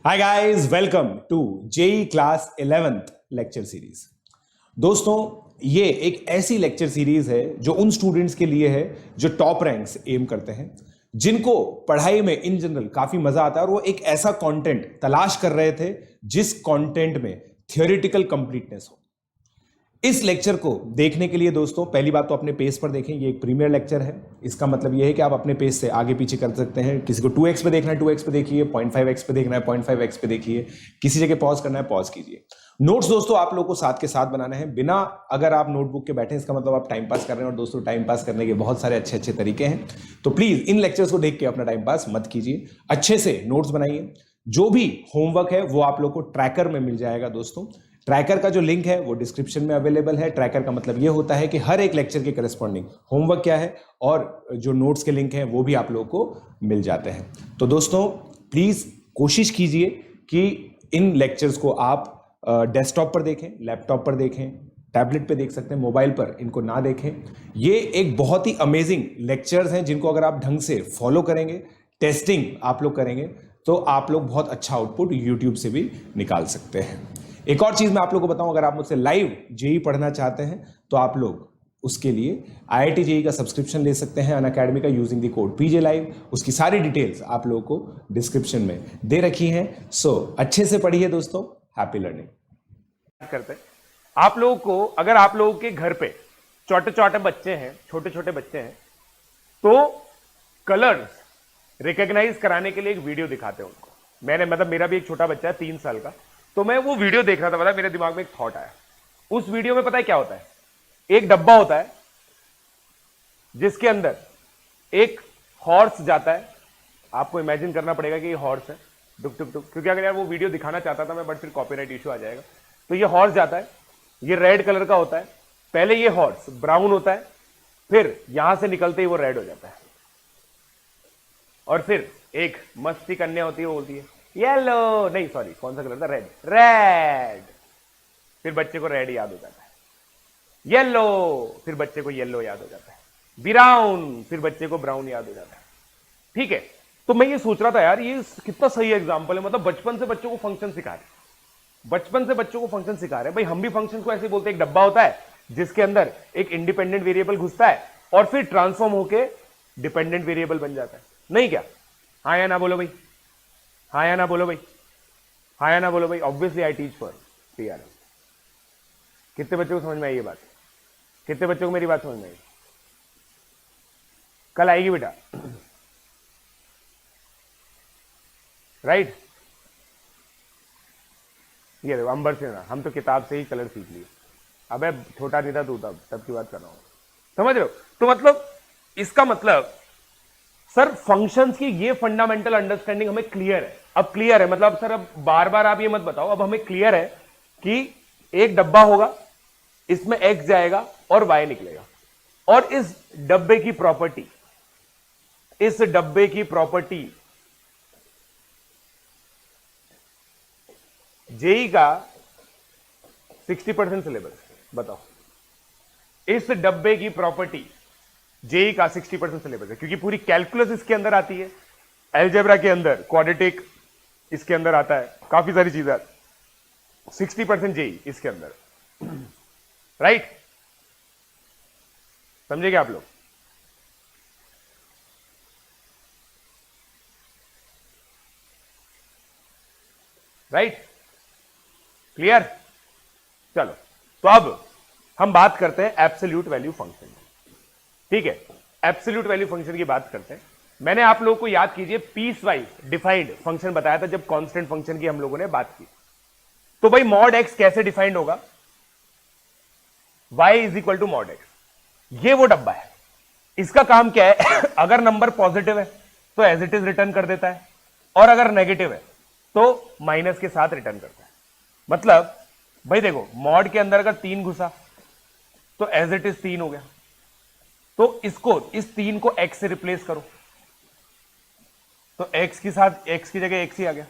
Hi guys, welcome to JEE class 11th lecture series. दोस्तों, ये एक ऐसी लेक्चर सीरीज है जो उन स्टूडेंट्स के लिए है जो टॉप रैंक्स एम करते हैं, जिनको पढ़ाई में इन जनरल काफी मजा आता है और वो एक ऐसा कंटेंट तलाश कर रहे थे जिस कंटेंट में थियोरेटिकल कंप्लीटनेस हो। इस लेक्चर को देखने के लिए दोस्तों, पहली बात तो अपने पेज पर देखें। ये एक प्रीमियर लेक्चर है। इसका मतलब ये है कि आप अपने पेज से आगे पीछे कर सकते हैं। किसी को 2x पे देखना है 2x पे देखिए, 0.5x पे देखना है 0.5x पे देखिए, किसी जगह पॉज करना है पॉज कीजिए। नोट्स दोस्तों आप लोगों को साथ के साथ बनाने हैं। बिना अगर आप नोटबुक के बैठे, इसका मतलब आप टाइम पास कर रहे हैं। और दोस्तों, टाइम पास करने के बहुत सारे अच्छे अच्छे तरीके हैं, तो प्लीज इन लेक्चर्स को देख के अपना टाइम पास मत कीजिए। अच्छे से नोट्स बनाइए। जो भी होमवर्क है वो आप लोग को ट्रैकर में मिल जाएगा दोस्तों। ट्रैकर का जो लिंक है वो डिस्क्रिप्शन में अवेलेबल है। ट्रैकर का मतलब ये होता है कि हर एक लेक्चर के करस्पॉन्डिंग होमवर्क क्या है और जो नोट्स के लिंक हैं वो भी आप लोगों को मिल जाते हैं। तो दोस्तों, प्लीज कोशिश कीजिए कि इन लेक्चर्स को आप डेस्कटॉप पर देखें, लैपटॉप पर देखें, टैबलेट पे देख सकते हैं, मोबाइल पर इनको ना देखें। ये एक बहुत ही अमेजिंग लेक्चर्स हैं जिनको अगर आप ढंग से फॉलो करेंगे, टेस्टिंग आप लोग करेंगे, तो आप लोग बहुत अच्छा आउटपुट यूट्यूब से भी निकाल सकते हैं। एक और चीज मैं आप लोगों को बताऊं, अगर आप मुझसे लाइव जेई पढ़ना चाहते हैं तो आप लोग उसके लिए आईआईटी जेई का सब्सक्रिप्शन ले सकते हैं अनअकैडमी का, using the code PJ live. उसकी सारी डिटेल्स आप लोगों को डिस्क्रिप्शन में दे रखी हैं। सो अच्छे से पढ़िए दोस्तों। हैप्पी लर्निंग करते हैं। आप लोगों को, अगर आप लोगों के घर पे छोटे छोटे बच्चे हैं, छोटे छोटे बच्चे हैं, तो कलर्स रिकॉग्नाइज कराने के लिए एक वीडियो दिखाते हैं उनको। मेरा भी एक छोटा बच्चा है 3 साल का, तो मैं वो वीडियो देख रहा था। पता है, मेरे दिमाग में एक थॉट आया। उस वीडियो में पता है क्या होता है? एक डब्बा होता है जिसके अंदर एक हॉर्स जाता है। आपको इमेजिन करना पड़ेगा कि ये हॉर्स है, टुक टुक टुक, क्योंकि अगर यार वो वीडियो दिखाना चाहता था मैं, बट फिर कॉपीराइट इशू आ जाएगा। तो ये हॉर्स जाता है, ये रेड कलर का होता है। पहले ये हॉर्स ब्राउन होता है, फिर यहां से निकलते ही वो रेड हो जाता है। और फिर एक मस्ती कन्या होती है, वो बोलती है येलो, नहीं सॉरी, कौन सा कलर था? रेड। रेड, फिर बच्चे को रेड याद हो जाता है। येलो, फिर बच्चे को येलो याद हो जाता है। ब्राउन, फिर बच्चे को ब्राउन याद हो जाता है। ठीक है, तो मैं ये सोच रहा था यार, ये कितना सही एग्जांपल है। मतलब बचपन से बच्चों को फंक्शन सिखा रहे, बचपन से बच्चों को फंक्शन सिखा रहे हैं। भाई हम भी फंक्शन को ऐसे बोलते हैं। एक डब्बा होता है जिसके अंदर एक इंडिपेंडेंट वेरिएबल घुसता है और फिर ट्रांसफॉर्म होके डिपेंडेंट वेरिएबल बन जाता है। नहीं क्या? हाँ या ना बोलो भाई, हाँ या ना बोलो भाई, हाँ या ना बोलो भाई। Obviously I teach for PR. कितने बच्चों को समझ में आई ये बात? कितने बच्चों को मेरी बात समझ में आई? कल आएगी बेटा, राइट? ये देखो, अंबर से ना, हम तो किताब से ही कलर सीख लिए। अबे छोटा नहीं था तू तब की बात कर रहा हूं, समझ रहे हो? तो मतलब इसका मतलब सर, फंक्शंस की ये फंडामेंटल अंडरस्टैंडिंग हमें क्लियर है। अब क्लियर है मतलब सर, अब बार बार आप ये मत बताओ। अब हमें क्लियर है कि एक डब्बा होगा, इसमें एक्स जाएगा और वाई निकलेगा। और इस डब्बे की प्रॉपर्टी, इस डब्बे की प्रॉपर्टी जेई का 60% सिलेबस, बताओ। इस डब्बे की प्रॉपर्टी जेई का 60% सिलेबस है, क्योंकि पूरी कैलकुलस इसके अंदर आती है, अलजेब्रा के अंदर, क्वाड्रेटिक इसके अंदर आता है, काफी सारी चीजें। 60% जेई इसके अंदर, राइट? समझे क्या आप लोग? राइट? क्लियर? चलो, तो अब हम बात करते हैं एब्सोल्यूट वैल्यू फंक्शन। ठीक है, एब्सोल्यूट वैल्यू फंक्शन की बात करते हैं। मैंने आप लोगों को, याद कीजिए, पीस वाइज डिफाइंड फंक्शन बताया था जब कांस्टेंट फंक्शन की हम लोगों ने बात की। तो भाई मॉड एक्स कैसे डिफाइंड होगा? y is equal to mod x. ये वो डब्बा है, इसका काम क्या है? अगर नंबर पॉजिटिव है तो एज इट इज रिटर्न कर देता है, और अगर नेगेटिव है तो माइनस के साथ रिटर्न करता है। मतलब भाई देखो, मॉड के अंदर अगर 3 घुसा तो एज इट इज 3 हो गया। तो इसको, इस 3 को x से रिप्लेस करो, तो x के साथ, x की जगह x ही आ गया।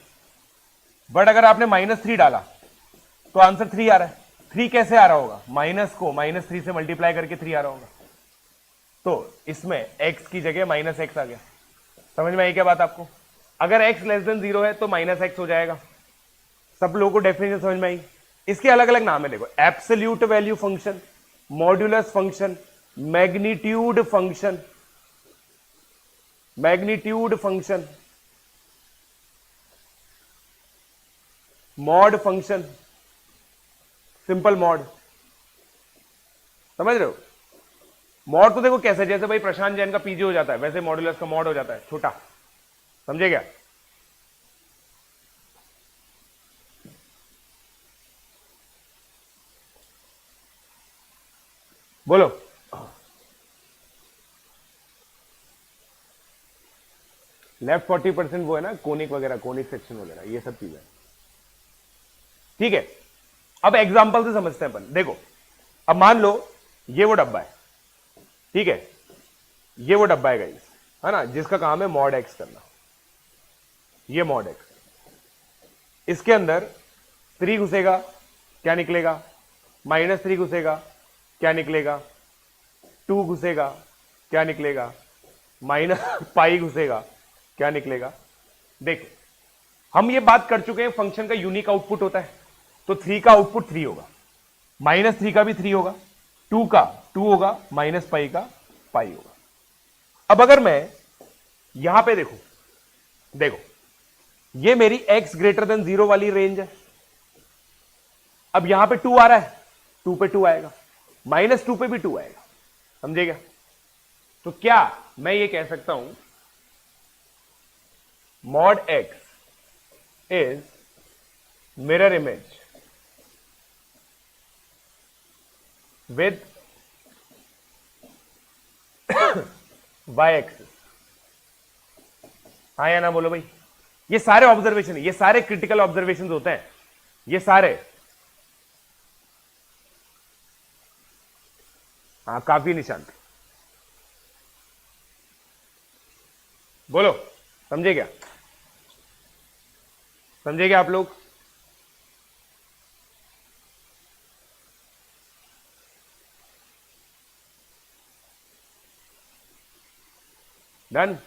बट अगर आपने -3 डाला तो आंसर 3 आ रहा है। 3 कैसे आ रहा होगा? माइनस को -3 से मल्टीप्लाई करके 3 आ रहा होगा। तो इसमें x की जगह -x आ गया। समझ में आई क्या बात आपको? अगर x लेस देन 0 है तो माइनस एक्स हो जाएगा। सब लोगों को डेफिनेशन समझ में आई? इसके अलग अलग नाम है, देखो, absolute value function, modulus function, magnitude function, magnitude function, mod function, simple mod. समझ रहे हो? मॉड तो देखो कैसे, जैसे भाई प्रशांत जैन का पीजी हो जाता है वैसे मॉड्यूलस का मॉड हो जाता है, छोटा। समझे क्या? बोलो। लेफ्ट 40% वो है ना, कोनिक वगैरह, कोनिक सेक्शन वगैरह, ये सब चीजें। ठीक है, अब एग्जांपल से समझते हैं अपन। देखो, अब मान लो ये वो डब्बा है, ठीक है, ये वो डब्बा है गाइस, है ना, जिसका काम है मॉड एक्स करना। ये मॉड एक्स, इसके अंदर 3 घुसेगा, क्या निकलेगा? -3 घुसेगा, क्या निकलेगा? 2 घुसेगा, क्या निकलेगा? -पाई घुसेगा, क्या निकलेगा? देखो, हम ये बात कर चुके हैं फंक्शन का यूनिक आउटपुट होता है, तो 3 का आउटपुट 3 होगा, -3 का भी 3 होगा, 2 का 2 होगा, -पाई का पाई होगा। अब अगर मैं यहां पे देखो, देखो ये मेरी x ग्रेटर देन 0 वाली रेंज है। अब यहां पे 2 आ रहा है, 2 पे 2 आएगा, -2 पे भी 2 आएगा। समझेगा? तो क्या मैं ये कह सकता हूं mod x is mirror image with y axis? हाँ या ना बोलो भाई। ये सारे ऑब्जर्वेशन, ये सारे क्रिटिकल ऑब्जर्वेशन होते हैं, ये सारे। हाँ, काफी निशांत, बोलो। समझे क्या? समझे क्या आप लोग? डन?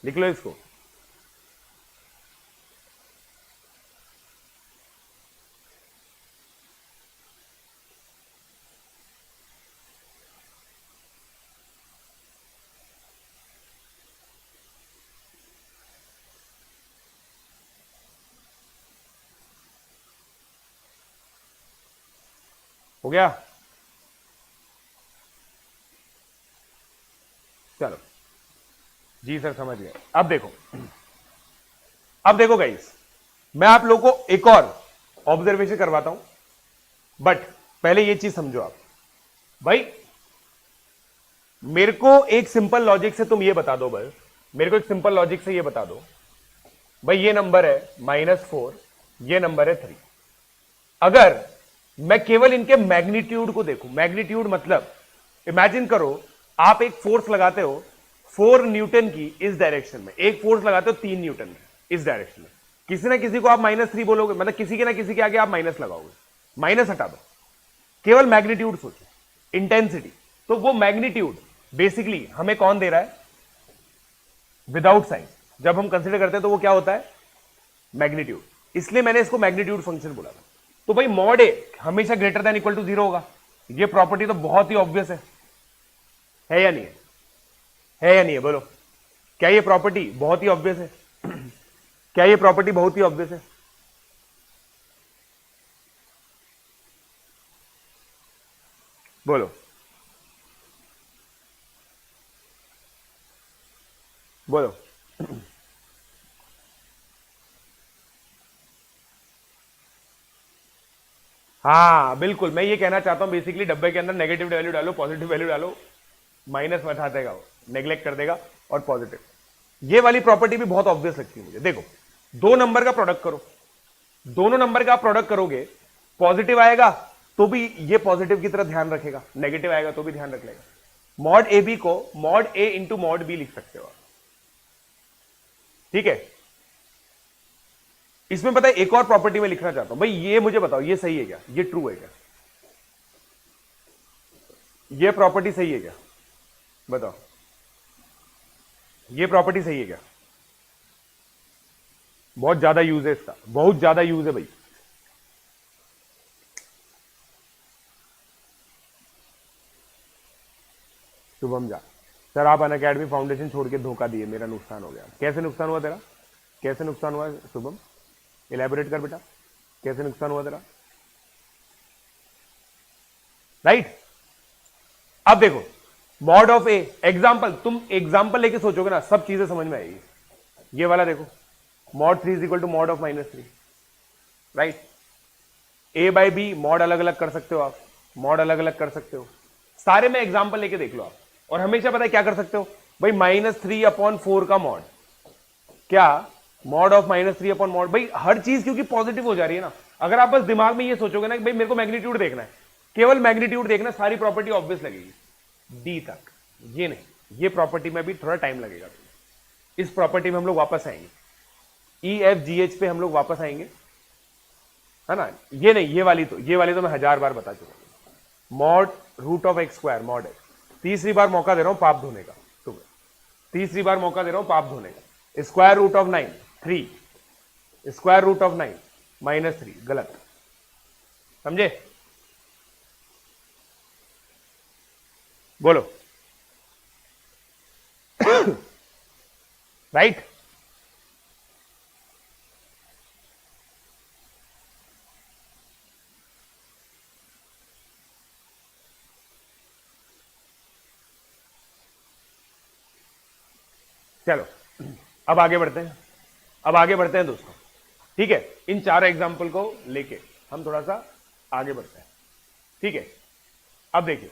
लिख लो इसको। हो गया? चलो जी सर, समझ गए। अब देखो, अब देखो गाइस, मैं आप लोगों को एक और ऑब्जर्वेशन करवाता हूं, बट पहले ये चीज समझो आप भाई। मेरे को एक सिंपल लॉजिक से तुम ये बता दो, बस मेरे को एक सिंपल लॉजिक से ये बता दो भाई, ये नंबर है -4, ये नंबर है 3। अगर मैं केवल इनके मैग्नीट्यूड को देखूं, मैग्नीट्यूड मतलब इमेजिन करो आप एक फोर्स लगाते हो 4 न्यूटन की इस डायरेक्शन में, एक फोर्स लगाते हो 3 न्यूटन में इस डायरेक्शन में, किसी ना किसी को आप -3 बोलोगे, मतलब किसी के ना किसी के आगे आप माइनस लगाओगे, माइनस हटा दो, केवल मैग्नीट्यूड सोचो, इंटेंसिटी। तो वो मैग्नीट्यूड बेसिकली हमें कौन दे रहा है? विदाउट साइन जब हम कंसीडर करते हैं तो वो क्या होता है? मैग्नीट्यूड। इसलिए मैंने इसको मैग्नीट्यूड फंक्शन बोला था। तो भाई मॉड ए हमेशा ग्रेटर देन इक्वल टू 0 होगा। ये प्रॉपर्टी तो बहुत ही ऑब्वियस है या नहीं है? है या नहीं है? बोलो, क्या ये प्रॉपर्टी बहुत ही ऑब्वियस है? क्या ये प्रॉपर्टी बहुत ही ऑब्वियस है? बोलो, बोलो। हाँ बिल्कुल, मैं ये कहना चाहता हूं बेसिकली डब्बे के अंदर नेगेटिव वैल्यू डालो, पॉजिटिव वैल्यू डालो, माइनस मत हटा देगा, वो नेग्लेक्ट कर देगा, और पॉजिटिव। ये वाली प्रॉपर्टी भी बहुत ऑब्वियस लगती है मुझे। देखो, 2 नंबर का प्रोडक्ट करो, दोनों नंबर का प्रोडक्ट करोगे, पॉजिटिव आएगा तो भी ये पॉजिटिव की तरह ध्यान रखेगा, नेगेटिव आएगा तो भी ध्यान रख लेगा। मॉड ए बी को मॉड ए इंटू मॉड बी लिख सकते हो आप, ठीक है। इसमें पता है एक और प्रॉपर्टी में लिखना चाहता हूं भाई, ये मुझे बताओ ये सही है क्या? ये ट्रू है क्या? ये प्रॉपर्टी सही है क्या? बताओ, ये प्रॉपर्टी सही है क्या? बहुत ज्यादा यूज है इसका, बहुत ज्यादा यूज है भाई। शुभम जा, सर आप अनअकैडमी फाउंडेशन छोड़ के धोखा दिए, मेरा नुकसान हो गया। कैसे नुकसान हुआ तेरा? कैसे नुकसान हुआ शुभम? इलेबोरेट कर बेटा, कैसे नुकसान हुआ तेरा? राइट, अब देखो मॉड ऑफ ए, एग्जाम्पल, तुम एग्जाम्पल लेके सोचोगे ना, सब चीजें समझ में आएगी। ये वाला देखो, mod 3 is equal to mod of -3, right. A by b mod अलग अलग कर सकते हो आप, मॉड अलग अलग कर सकते हो, सारे में एग्जाम्पल लेके देख लो आप। और हमेशा पता है क्या कर सकते हो भाई, -3/4 का मॉड, क्या मॉड ऑफ -3 अपॉन मॉड, भाई हर चीज क्योंकि पॉजिटिव हो जा रही है ना। अगर आप बस दिमाग में ये सोचोगे ना कि भाई मेरे को मैग्नीट्यूड देखना है, केवल मैग्नीट्यूड देखना, सारी प्रॉपर्टी ऑब्वियस लगेगी डी तक। ये नहीं, ये प्रॉपर्टी में भी थोड़ा टाइम लगेगा। इस प्रॉपर्टी में हम लोग वापस आएंगे, ई एफ जी एच पे हम लोग वापस आएंगे, है ना। ये नहीं, ये वाली तो मैं 1000 बार बता चुका हूं। मॉड √(x²) मॉड एक्स, तीसरी बार मौका दे रहा हूं पाप धोने का तुम्हें, तीसरी बार मौका दे रहा हूं पाप धोने का। √9 3, √9 -3, गलत, समझे? बोलो राइट। चलो अब आगे बढ़ते हैं, अब आगे बढ़ते हैं दोस्तों, ठीक है। इन चार एग्जाम्पल को लेके हम थोड़ा सा आगे बढ़ते हैं, ठीक है। अब देखिए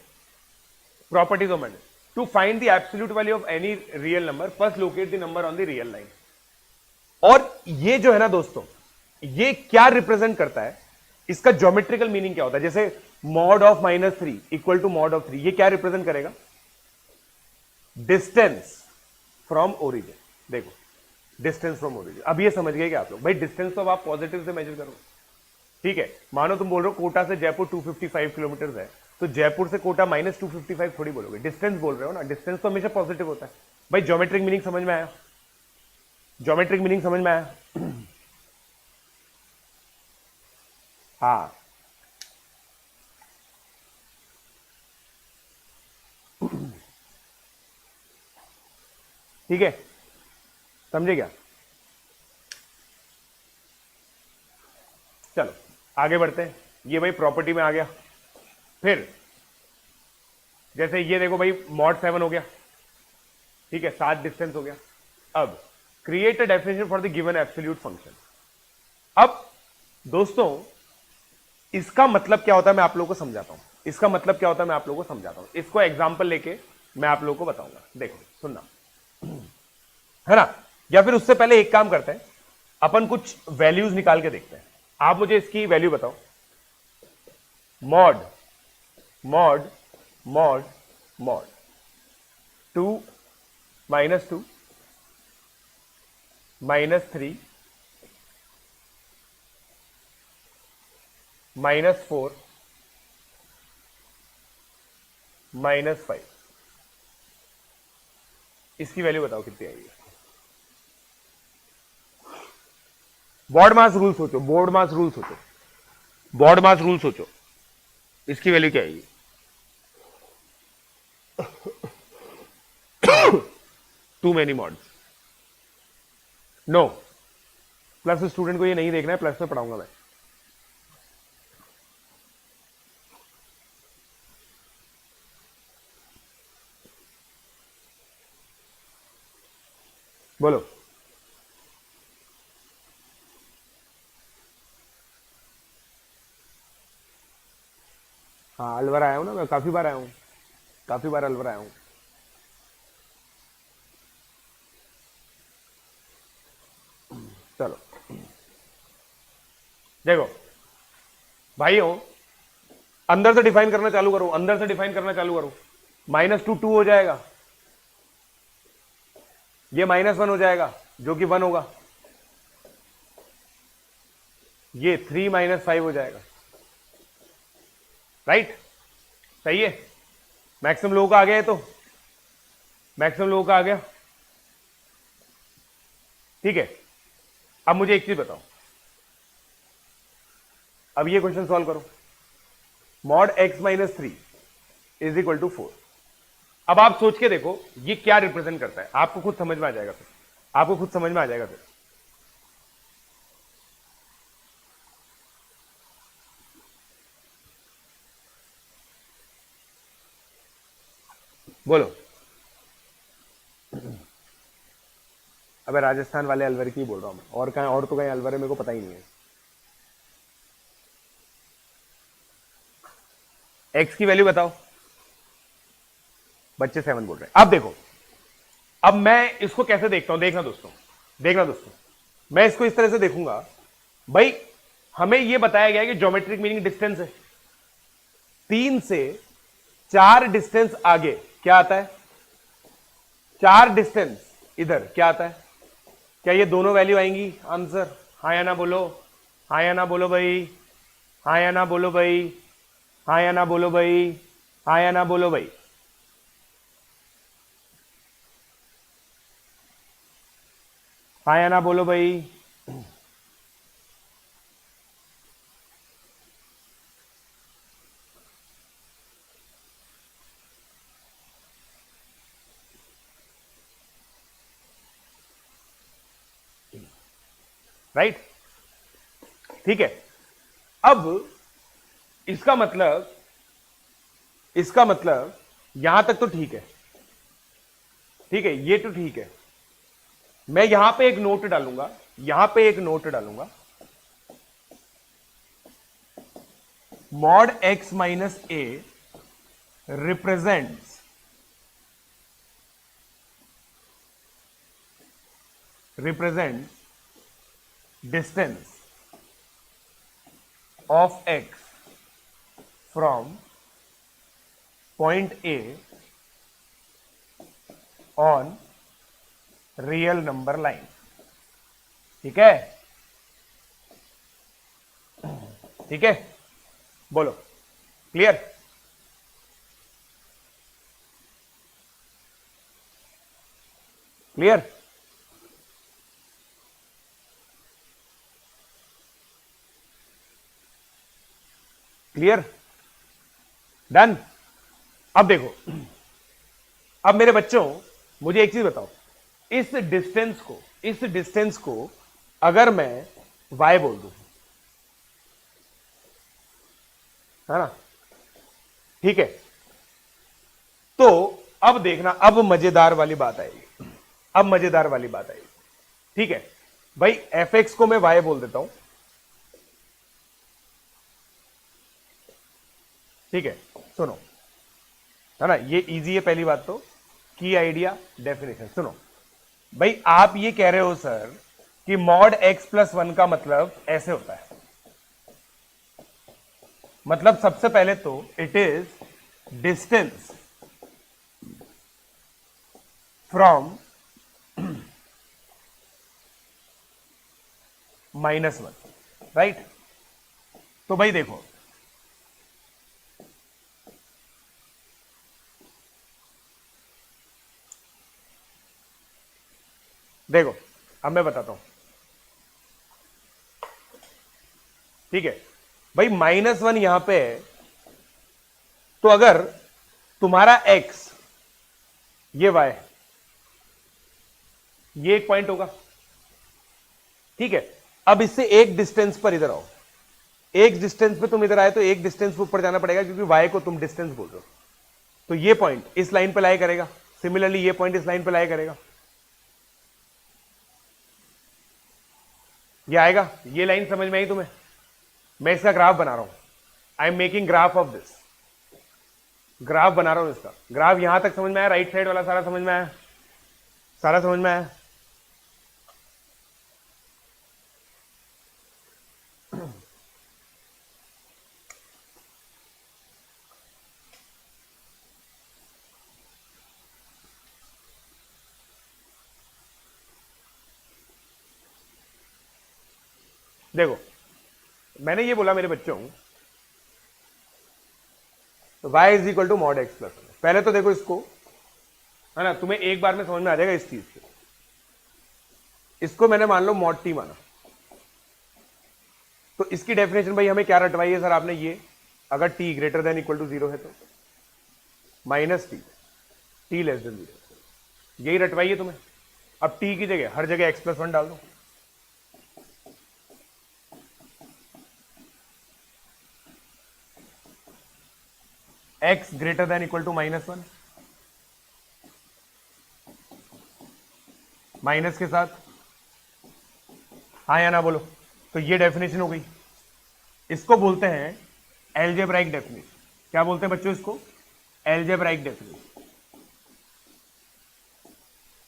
properties of matrix, to find the absolute value of any real number first locate the number on the real line. और ये जो है ना दोस्तों, ये क्या रिप्रेजेंट करता है, इसका ज्योमेट्रिकल मीनिंग क्या होता है? जैसे mod of -3 equal to mod of 3, ये क्या रिप्रेजेंट करेगा? Distance from origin. देखो डिस्टेंस फ्रॉम ओरिजिन, अब ये समझ गए क्या आप लोग? भाई डिस्टेंस तो अब आप पॉजिटिव से मेजर करो, ठीक है। मानो तुम बोल रहे हो कोटा से जयपुर 255 किलोमीटर है, तो जयपुर से कोटा -255 थोड़ी बोलोगे, डिस्टेंस बोल रहे हो ना। डिस्टेंस तो हमेशा पॉजिटिव होता है। भाई ज्योमेट्रिक मीनिंग समझ में आया? ज्योमेट्रिक मीनिंग समझ में आया? हाँ, ठीक है, समझे क्या? चलो आगे बढ़ते हैं। ये भाई प्रॉपर्टी में आ गया। फिर जैसे ये देखो भाई मॉड 7 हो गया, ठीक है, 7 डिस्टेंस हो गया। अब create a definition for the given absolute function. अब दोस्तों इसका मतलब क्या होता है मैं आप लोगों को समझाता हूं, इसका मतलब क्या होता है मैं आप लोगों को समझाता हूं। इसको एग्जाम्पल लेके मैं आप लोगों को बताऊंगा, देखो सुनना, है ना। या फिर उससे पहले एक काम करते हैं, अपन कुछ वैल्यूज निकाल के देखते हैं। आप मुझे इसकी वैल्यू बताओ। मॉड मॉड मॉड मॉड 2 -2 -3 -4 -5, इसकी वैल्यू बताओ कितनी आएगी? बोर्ड मास रूल सोचो, बोर्ड मास रूल सोचो, बोर्ड मास रूल सोचो, इसकी वैल्यू क्या आएगी? Too many mods. No, plus student को ये नहीं देखना है, प्लस में पढ़ाऊंगा मैं। बोलो हाँ, अलवर आया हूं ना मैं, काफी बार आया हूं, काफी बार अलवर आया हूं। चलो देखो भाइयों, अंदर से डिफाइन करना चालू करो, अंदर से डिफाइन करना चालू करो। -2 2 हो जाएगा, ये -1 हो जाएगा जो कि 1 होगा, ये 3 -5 हो जाएगा, राइट? सही है। मैक्सिमम लोगों का आ गया है, तो मैक्सिमम लोगों का आ गया। ठीक है, अब मुझे एक चीज बताओ, अब ये क्वेश्चन सॉल्व करो। Mod x minus 3 is equal to 4। अब आप सोच के देखो ये क्या रिप्रेजेंट करता है, आपको खुद समझ में आ जाएगा फिर, आपको खुद समझ में आ जाएगा फिर। बोलो। अबे राजस्थान वाले अलवर की बोल रहा हूं मैं, और कहीं और तो कहीं अलवर है मेरे को पता ही नहीं है। x की वैल्यू बताओ, बच्चे 7 बोल रहे हैं। अब देखो, अब मैं इसको कैसे देखता हूं, देखना दोस्तों, देखना दोस्तों, मैं इसको इस तरह से देखूंगा। भाई हमें यह बताया गया है कि ज्योमेट्रिक मीनिंग डिस्टेंस है, 3 से 4 डिस्टेंस आगे क्या आता है, 4 डिस्टेंस इधर क्या आता है, क्या ये दोनों वैल्यू आएंगी? आंसर हाँ या ना बोलो, हाँ या ना बोलो भाई, हाँ या ना बोलो भाई, हाँ या ना बोलो भाई, हाँ या ना बोलो भाई। हाँ या ना बोलो भाई। राइट, ठीक है। अब इसका मतलब यहां तक तो ठीक है, ठीक है, ये तो ठीक है। मैं यहां पे एक नोट डालूंगा, यहां पे एक नोट डालूंगा, mod x minus A represents distance of x from point A on real number line। ठीक है, ठीक है, बोलो, क्लियर? क्लियर? क्लियर? डन? अब देखो, अब मेरे बच्चों मुझे एक चीज बताओ, इस डिस्टेंस को अगर मैं y बोल दूं, है ना, ठीक है, तो अब देखना, अब मजेदार वाली बात आएगी, अब मजेदार वाली बात आएगी। ठीक है भाई, fx को मैं y बोल देता हूं, ठीक है, सुनो, है ना, ये इजी है पहली बात तो, की आइडिया डेफिनेशन सुनो भाई। आप ये कह रहे हो सर कि मॉड x प्लस 1 का मतलब ऐसे होता है, मतलब सबसे पहले तो it is distance from -1, right? तो भाई देखो, देखो अब मैं बताता हूं, ठीक है भाई, -1 यहां पे है, तो अगर तुम्हारा x ये y, ये एक पॉइंट होगा, ठीक है। अब इससे एक डिस्टेंस पर इधर आओ, एक डिस्टेंस पे तुम इधर आए तो एक डिस्टेंस पे ऊपर जाना पड़ेगा, क्योंकि y को तुम डिस्टेंस बोल रहे हो, तो ये पॉइंट इस लाइन पे लाई करेगा, सिमिलरली ये पॉइंट इस लाइन पे लाई करेगा, ये आएगा, ये लाइन समझ में आई तुम्हें? मैं इसका ग्राफ बना रहा हूं, I am making graph of this, graph बना रहा हूं इसका, ग्राफ यहां तक समझ में आया? राइट साइड वाला सारा समझ में आया? सारा समझ में आया? देखो मैंने ये बोला मेरे बच्चों, तो y is equal to mod x plus 1, पहले तो देखो इसको, है ना, तुम्हें एक बार में समझ में आ जाएगा इस चीज से। इसको मैंने मान लो मॉड टी माना, तो इसकी डेफिनेशन भाई हमें क्या रटवाई है सर आपने, ये अगर t greater than equal to 0 है तो माइनस टी लेस देन 0, यही रटवाई है तुम्हें। अब टी की जगह हर जगह x+1 डाल दो, x greater than equal to -1, minus के साथ, हाँ या ना बोलो। तो ये डेफिनेशन हो गई, इसको बोलते हैं एलजेब्राइक डेफिनेशन। क्या बोलते हैं बच्चों इसको? एलजेब्राइक डेफिनेशन।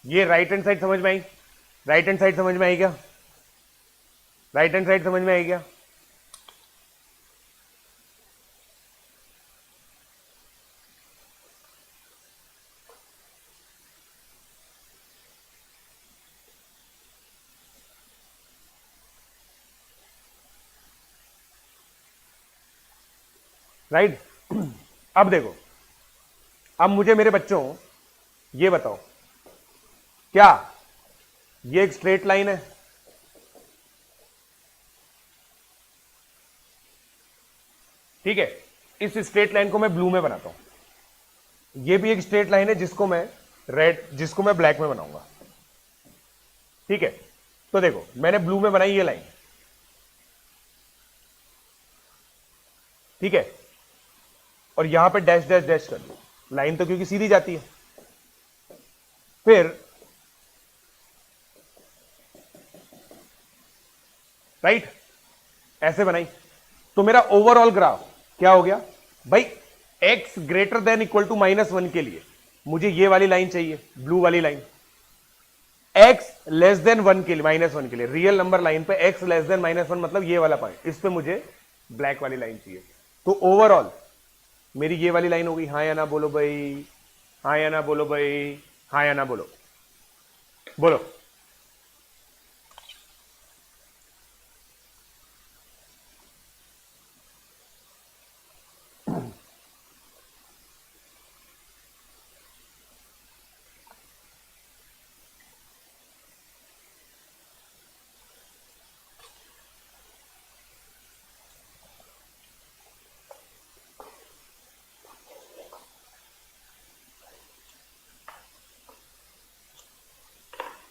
ये राइट हैंड साइड समझ में आई? राइट हैंड साइड समझ में आई क्या? राइट हैंड साइड समझ में आई क्या? राइट अब देखो, अब मुझे मेरे बच्चों ये बताओ, क्या ये एक स्ट्रेट लाइन है? ठीक है, इस स्ट्रेट लाइन को मैं ब्लू में बनाता हूं। ये भी एक स्ट्रेट लाइन है जिसको मैं ब्लैक में बनाऊंगा। ठीक है, तो देखो मैंने ब्लू में बनाई ये लाइन, ठीक है, और यहां पे डैश डैश डैश कर दो, लाइन तो क्योंकि सीधी जाती है। फिर राइट ऐसे बनाई, तो मेरा ओवरऑल ग्राफ क्या हो गया भाई? x greater than equal to -1 के लिए मुझे ये वाली लाइन चाहिए, ब्लू वाली लाइन। x लेस देन 1 के लिए, -1 के लिए, रियल नंबर लाइन पे x लेस देन -1 मतलब ये वाला पॉइंट, इस पे मुझे ब्लैक वाली लाइन चाहिए। तो ओवरऑल मेरी ये वाली लाइन हो गई। हाँ या ना बोलो भाई, हाँ या ना बोलो भाई, हाँ या ना बोलो, बोलो।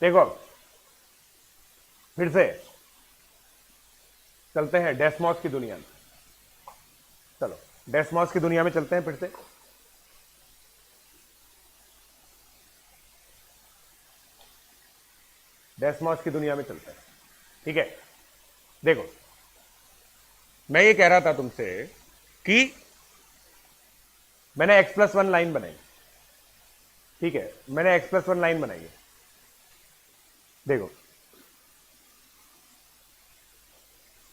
देखो फिर से चलते हैं डेस्मॉस की दुनिया में। चलो डेस्मॉस की दुनिया में चलते हैं फिर से। डेस्मॉस की दुनिया में चलते हैं, ठीक है। देखो मैं ये कह रहा था तुमसे कि मैंने x+1 लाइन बनाई, ठीक है, मैंने x+1 लाइन बनाई है। देखो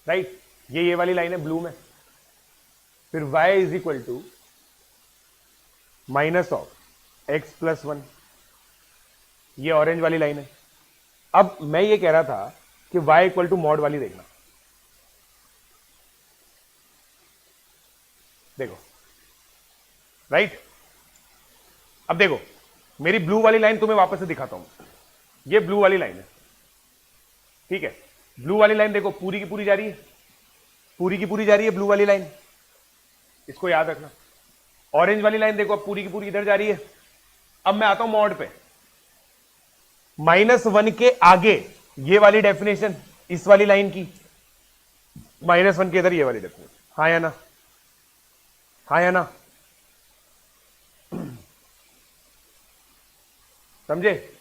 राइट, ये वाली लाइन है ब्लू में, फिर y is equal to -(x+1), ये ऑरेंज वाली लाइन है। अब मैं ये कह रहा था कि y इक्वल टू मॉड वाली देखना। देखो राइट, अब देखो मेरी ब्लू वाली लाइन तुम्हें वापस से दिखाता हूं। ये ब्लू वाली लाइन है, ठीक है, ब्लू वाली लाइन देखो पूरी की पूरी जा रही है, पूरी की पूरी जा रही है ब्लू वाली लाइन, इसको याद रखना। ऑरेंज वाली लाइन देखो अब पूरी की पूरी इधर जा रही है। अब मैं आता हूं मॉड पे, -1 के आगे ये वाली डेफिनेशन इस वाली लाइन की, -1 के इधर ये वाली डेफिनेशन। हाँ या ना, हाँ या ना, समझे?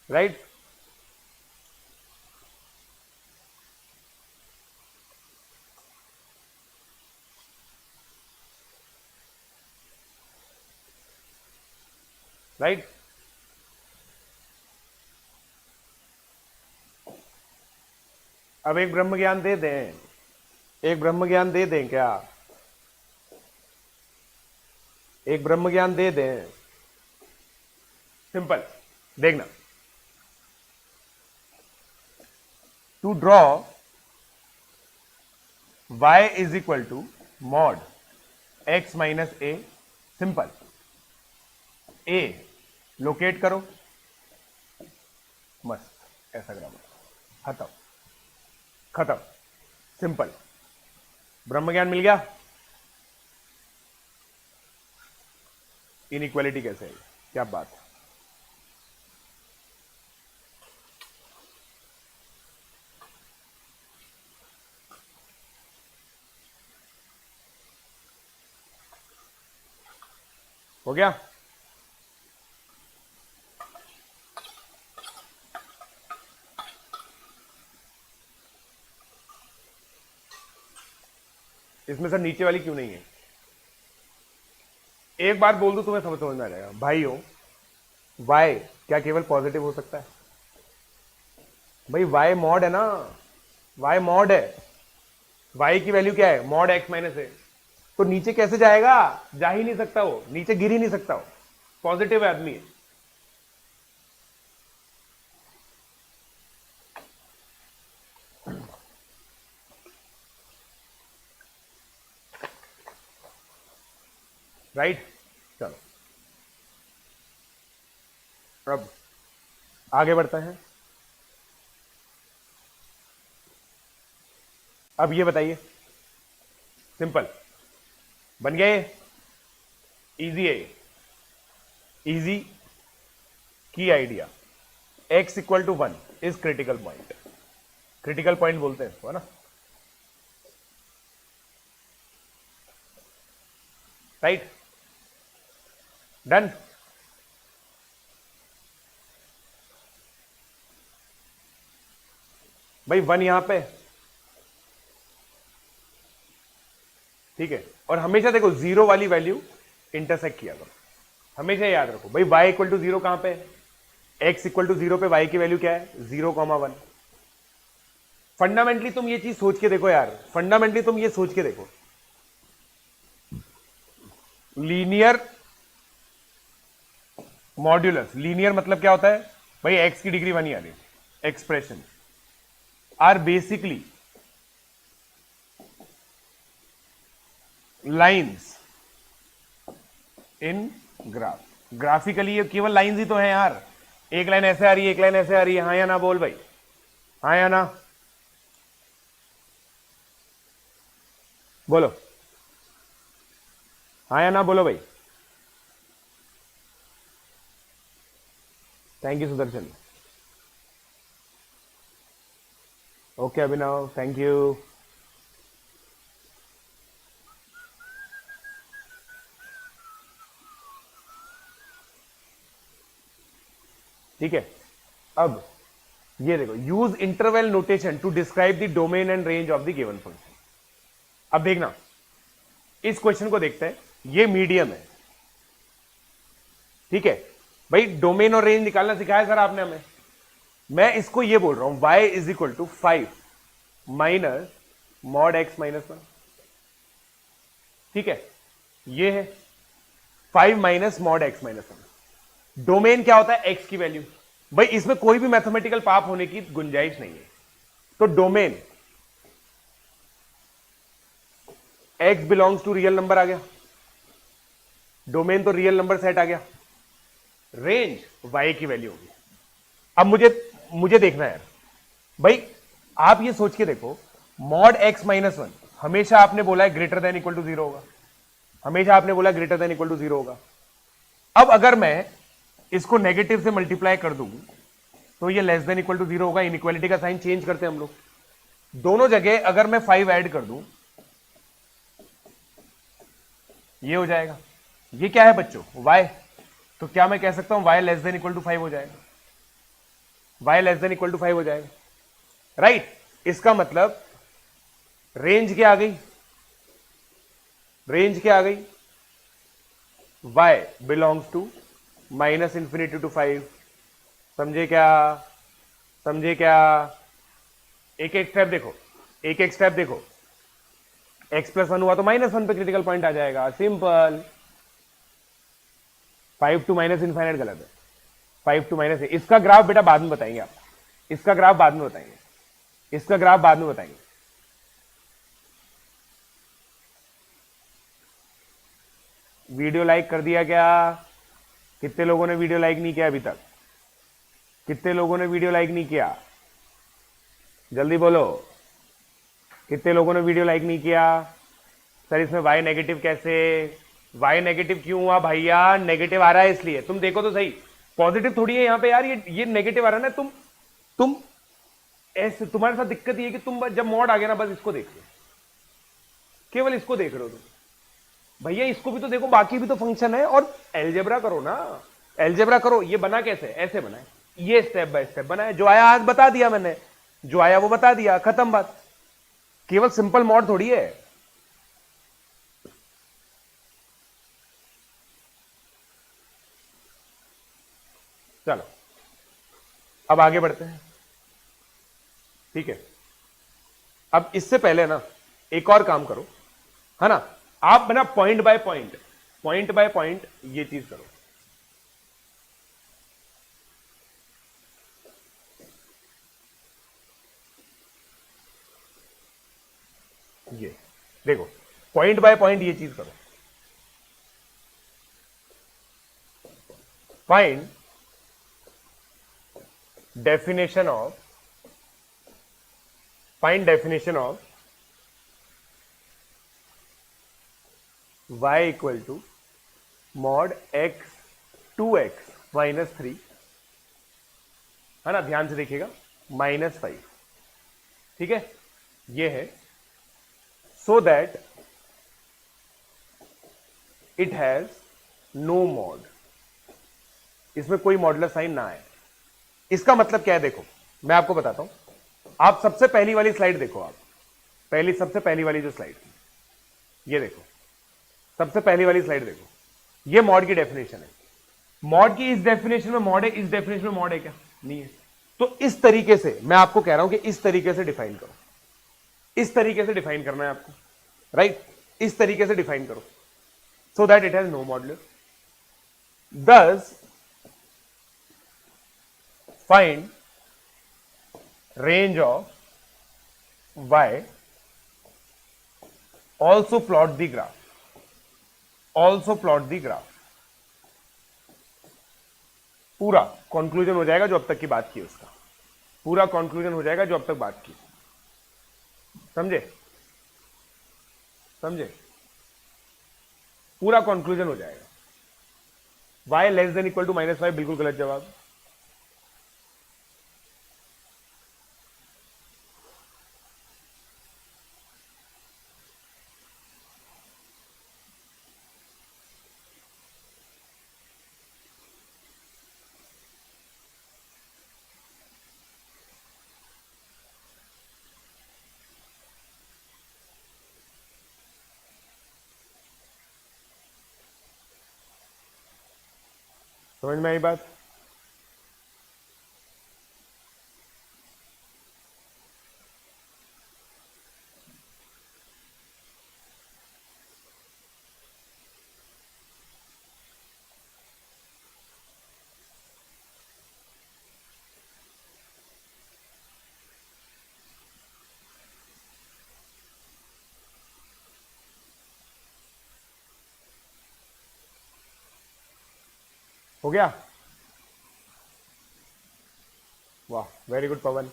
राइट राइट अब एक ब्रह्म ज्ञान दे दें, एक ब्रह्म ज्ञान दे दें क्या? एक ब्रह्म ज्ञान दे दें। सिंपल, देखना, to draw y is equal to mod x minus a, simple, a locate करो, मस्त, ऐसा ग्रामर, खत्म खत्म, सिंपल, ब्रह्म ज्ञान मिल गया। इनइक्वालिटी कैसे है, क्या बात है। हो गया, इसमें सर नीचे वाली क्यों नहीं है? एक बात बोल दूं तुम्हें समझ में आ जाएगा भाइयों, y क्या केवल पॉजिटिव हो सकता है? भाई y मॉड है ना, y मॉड है, y की वैल्यू क्या है? मॉड x माइनस ए, तो नीचे कैसे जाएगा? जा ही नहीं सकता, वो नीचे गिर ही नहीं सकता, वो पॉजिटिव आदमी है। राइट, चलो अब आगे बढ़ते हैं। अब ये बताइए, सिंपल बन गया, ये इजी है, इजी की idea, x equal to 1 is critical point, critical point बोलते हैं इसको, है ना, राइट, डन। भाई 1 यहां पे, ठीक है, और हमेशा देखो जीरो वाली वैल्यू इंटरसेक्ट किया करो, हमेशा याद रखो भाई y इक्वल टू 0 कहां पे, x इक्वल टू 0 पे y की वैल्यू क्या है? 0,1। फंडामेंटली तुम ये चीज सोच के देखो यार, फंडामेंटली तुम ये सोच के देखो, लीनियर मॉड्यूलस, लीनियर मतलब क्या होता है भाई? x की डिग्री 1 ही आ रही, expression are basically lines in graph, graphically ये केवल लाइन्स ही तो है यार, एक लाइन ऐसे आ रही है, एक लाइन ऐसे आ रही है, हाँ या ना बोल भाई, हाँ या ना बोलो, हाँ या ना बोलो भाई। Thank you Sudarshan, okay Abhinav, thank you. ठीक है, अब ये देखो, use interval notation to describe the domain and range of the given function. अब देखना, इस क्वेश्चन को देखते हैं, ये मीडियम है, ठीक है भाई, डोमेन और रेंज निकालना सिखाया सर आपने हमें, मैं इसको ये बोल रहा हूं y is equal to 5 minus mod x minus 1, ठीक है, ये है 5 minus mod x minus 1। Domain क्या होता है? x की वैल्यू, भाई इसमें कोई भी मैथमेटिकल पाप होने की गुंजाइश नहीं है, तो domain x belongs to real number आ गया, डोमेन तो रियल नंबर सेट आ गया, रेंज y की वैल्यू होगी। अब मुझे देखना है यार भाई, आप ये सोच के देखो, मॉड x माइनस 1 हमेशा आपने बोला है ग्रेटर देन इक्वल टू 0 होगा, हमेशा आपने बोला ग्रेटर देन इक्वल टू 0 होगा। अब अगर मैं इसको नेगेटिव से मल्टीप्लाई कर दूं तो ये लेस देन इक्वल टू 0 होगा, इनइक्वालिटी का साइन चेंज करते हैं हम लोग, दोनों जगह अगर मैं 5 ऐड कर दूं ये हो जाएगा, ये क्या है बच्चों? y, तो क्या मैं कह सकता हूं y less than equal to 5 हो जाएगा, y less than equal to 5 हो जाएगा, राइट। इसका मतलब रेंज क्या आ गई? रेंज क्या आ गई? y belongs to minus infinity to 5, समझे क्या? समझे क्या? एक एक स्टेप देखो, एक एक स्टेप देखो, x प्लस 1 हुआ तो माइनस 1 पे क्रिटिकल पॉइंट आ जाएगा, सिंपल। 5 टू माइनस इनफाइनाइट गलत है, 5 टू माइनस, इसका ग्राफ बेटा बाद में बताएंगे आप, इसका ग्राफ बाद में बताएंगे, इसका ग्राफ बाद में बताएंगे। वीडियो लाइक कर दिया क्या? कितने लोगों ने वीडियो लाइक नहीं किया अभी तक? कितने लोगों ने वीडियो लाइक नहीं किया? जल्दी बोलो, कितने लोगों ने वीडियो लाइक नहीं किया? सर इसमें वाई नेगेटिव कैसे? वाई नेगेटिव क्यों हुआ भैया? नेगेटिव आ रहा है इसलिए। तुम देखो तो सही, पॉजिटिव थोड़ी है यहां पे यार, ये नेगेटिव आ रहा है ना। तुम ऐसे, तुम्हारे साथ दिक्कत ये है कि तुम जब मॉड आ गया ना, बस इसको देख लो, केवल इसको देख रहे हो तुम। भैया इसको भी तो देखो, बाकी भी तो फंक्शन है। और एलजेब्रा करो ना, एलजेब्रा करो। ये बना कैसे? ऐसे बना है, ये स्टेप बाय स्टेप बना है। जो आया आज बता दिया मैंने, जो आया वो बता दिया, खत्म बात। केवल सिंपल मॉड थोड़ी है। चलो अब आगे बढ़ते हैं, ठीक है। अब इससे पहले ना एक और काम करो, है ना, आप ना point by point, point by point ये चीज करो। ये देखो, पॉइंट बाय पॉइंट ये चीज करो। Find definition of, find definition of y equal to mod x 2x minus 3, है ना, ध्यान से देखिएगा, -5, ठीक है, ये है। So that it has no mod, इसमें कोई मॉडुलर साइन ना आए। इसका मतलब क्या है? देखो मैं आपको बताता हूं। आप सबसे पहली वाली स्लाइड देखो, आप पहली, सबसे पहली वाली जो स्लाइड थी, ये देखो, सबसे पहली वाली स्लाइड देखो, ये मॉड की डेफिनेशन है। मॉड की इस डेफिनेशन में मॉड है, इस डेफिनेशन में मॉड है क्या? नहीं है। तो इस तरीके से मैं आपको कह रहा हूं कि इस तरीके से डिफाइन करो, इस तरीके से डिफाइन करना है आपको, राइट? इस तरीके से डिफाइन करो, so that it has no modular. Thus find range of y, also plot the graph, also plot the graph। पूरा कंक्लूजन हो जाएगा जो अब तक की बात की, उसका पूरा कंक्लूजन हो जाएगा जो अब तक बात की। समझे? समझे? पूरा कंक्लूजन हो जाएगा। y less than equal to -5 बिल्कुल गलत जवाब। समझ में आई बात? हो गया? वाह, वेरी गुड पवन।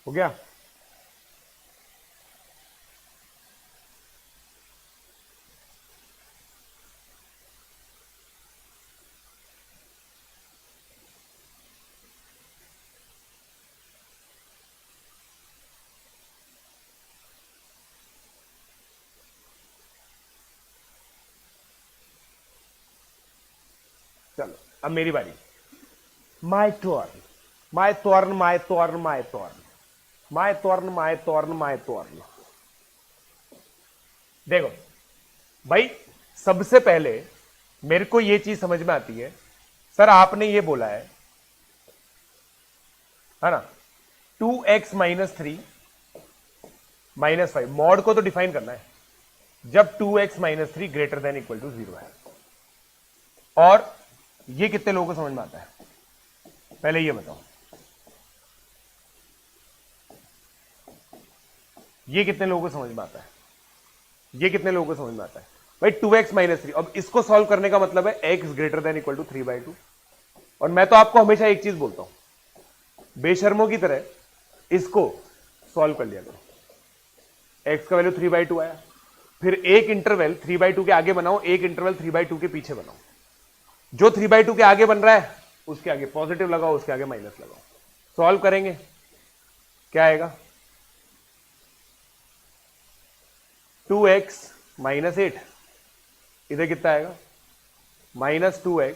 हो गया? चलो अब मेरी बारी। My turn, my turn, my turn, my turn. My turn. देखो भाई, सबसे पहले मेरे को यह चीज समझ में आती है, सर आपने ये बोला है ना, 2x-3 -5, मॉड को तो डिफाइन करना है जब 2x-3 greater than equal to 0 है। और ये कितने लोगों को समझ में आता है, पहले ये बताओ, ये कितने लोगों को समझ में आता है, ये कितने लोगों को समझ में आता है भाई? 2x-3। अब इसको सॉल्व करने का मतलब है x greater than equal to 3/2। और मैं तो आपको हमेशा एक चीज बोलता हूं, बेशर्मों की तरह इसको सॉल्व कर लिया करो। x का वैल्यू 3/2 आया, फिर एक इंटरवल 3/2 के आगे बनाओ, एक इंटरवल 3/2 के पीछे बनाओ। जो 3/2 के आगे बन रहा है उसके आगे पॉजिटिव लगाओ, उसके आगे माइनस लगाओ। सॉल्व करेंगे, क्या आएगा? 2x -8, इधर कितना आएगा? -2x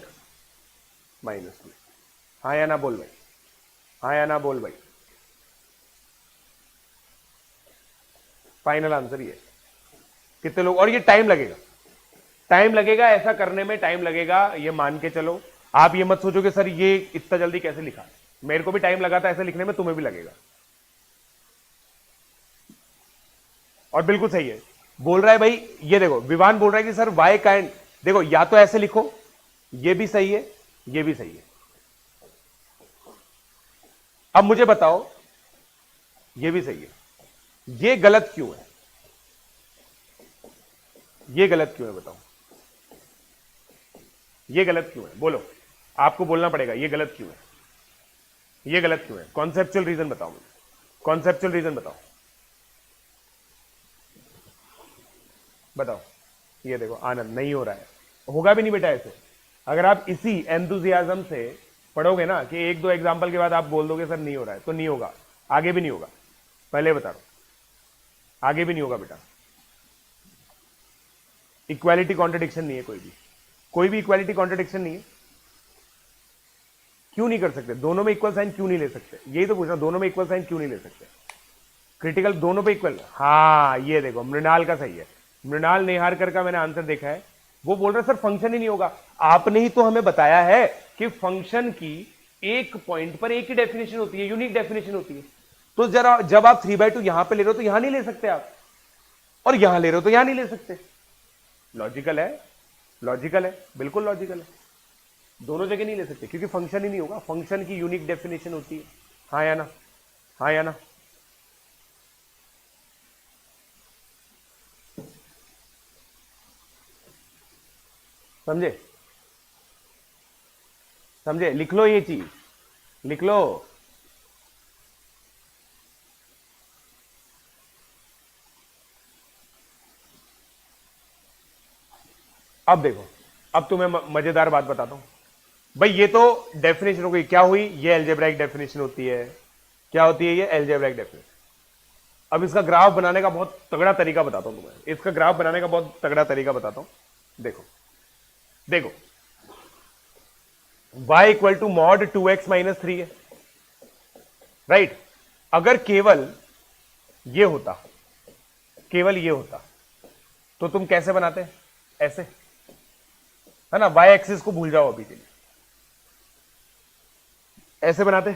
-2। हाँ या ना बोल भाई, हाँ या ना बोल भाई। फाइनल आंसर ये। कितने लोग, और ये टाइम लगेगा, टाइम लगेगा ऐसा करने में, टाइम लगेगा, ये मान के चलो। आप ये मत सोचो कि सर ये इतना जल्दी कैसे लिखा, मेरे को भी टाइम लगा था ऐसे लिखने में, तुम्हें भी लगेगा। और बिल्कुल सही है, बोल रहा है भाई, ये देखो विवान बोल रहा है कि सर वाई काइंड, देखो या तो ऐसे लिखो, ये भी सही है, ये भी सही है। अब मुझे बताओ, ये भी सही है, ये गलत क्यों है? ये गलत क्यों है बताओ, ये गलत क्यों है? बोलो, आपको बोलना पड़ेगा ये गलत क्यों है, ये गलत क्यों है? कॉन्सेप्चुअल रीजन बताओ मुझे, कॉन्सेप्चुअल रीजन बताओ, बताओ। ये देखो आनंद, नहीं हो रहा है, होगा भी नहीं बेटा ऐसे। अगर आप इसी एंथुजियाज्म से पढ़ोगे ना कि एक दो एग्जांपल के बाद आप बोल दोगे सर नहीं हो रहा है, तो नहीं होगा, आगे भी नहीं होगा, पहले बता रहा हूं, आगे भी नहीं होगा बेटा। इक्वालिटी कॉन्ट्रडिक्शन नहीं है कोई भी इक्वालिटी कॉन्ट्रडिक्शन नहीं है। क्यों नहीं कर सकते? दोनों में इक्वल साइन क्यों नहीं ले सकते? यही तो पूछना, दोनों में इक्वल साइन क्यों नहीं ले सकते? क्रिटिकल दोनों पे इक्वल। हाँ ये देखो मृणाल का सही है, मृणाल नेहारकर का मैंने आंसर देखा है, वो बोल रहा है सर फंक्शन ही नहीं होगा। आपने ही तो हमें बताया है कि फंक्शन की एक पॉइंट पर एक ही डेफिनेशन होती है, यूनिक डेफिनेशन होती है। तो जरा जब आप 3/2 यहां पे ले रहे हो तो यहां नहीं ले सकते आप, और यहां ले रहे हो तो यहां नहीं ले सकते। लॉजिकल है, लॉजिकल है, बिल्कुल लॉजिकल है। दोनों जगह नहीं ले सकते क्योंकि फंक्शन ही नहीं होगा, फंक्शन की यूनिक डेफिनेशन होती है। हाँ या ना, हाँ या ना? समझे? समझे? लिख लो ये चीज, लिख लो। अब देखो, अब तुम्हें मजेदार बात बताता हूं भाई। ये तो डेफिनेशन हो गई, क्या हुई? ये अलजेब्राइक डेफिनेशन होती है। क्या होती है ये? Algebraic definition. अब इसका ग्राफ बनाने का बहुत तगड़ा तरीका बताता हूं तुम्हें, इसका ग्राफ बनाने का बहुत तगड़ा तरीका बताता हूं। देखो देखो, y equal to mod 2x -3 है, राइट? अगर केवल ये होता, केवल ये होता, तो तुम कैसे बनाते? ऐसे, है ना? y एक्सिस को भूल जाओ अभी के लिए, ऐसे बनाते,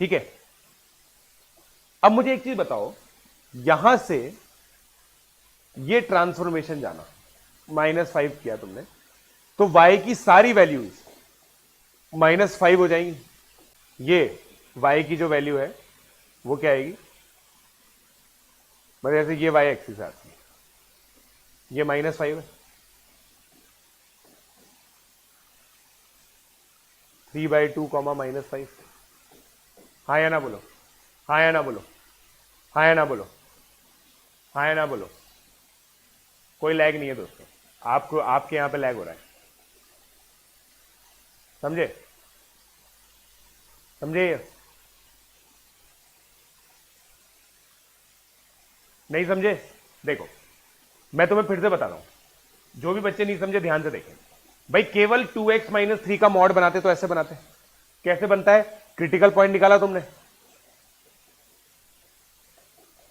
ठीक है? अब मुझे एक चीज बताओ, यहां से ये ट्रांसफॉर्मेशन जाना, -5 किया तुमने, तो y की सारी वैल्यूज -5 हो जाएंगी। ये y की जो वैल्यू है वो क्या आएगी? मतलब जैसे ये y एक्सिस आती है, ये -5 है, 3/2 -5। हाँ या ना बोलो, हाँ या ना बोलो, हाँ या ना बोलो, हाँ या ना बोलो। कोई लैग नहीं है दोस्तों, आपको आपके यहां पे लैग हो रहा है। समझे? समझे? नहीं समझे? देखो मैं तुम्हें फिर से बता रहा हूं, जो भी बच्चे नहीं समझे ध्यान से देखें भाई। केवल 2x -3 का मॉड बनाते तो ऐसे बनाते। कैसे बनता है? क्रिटिकल पॉइंट निकाला तुमने,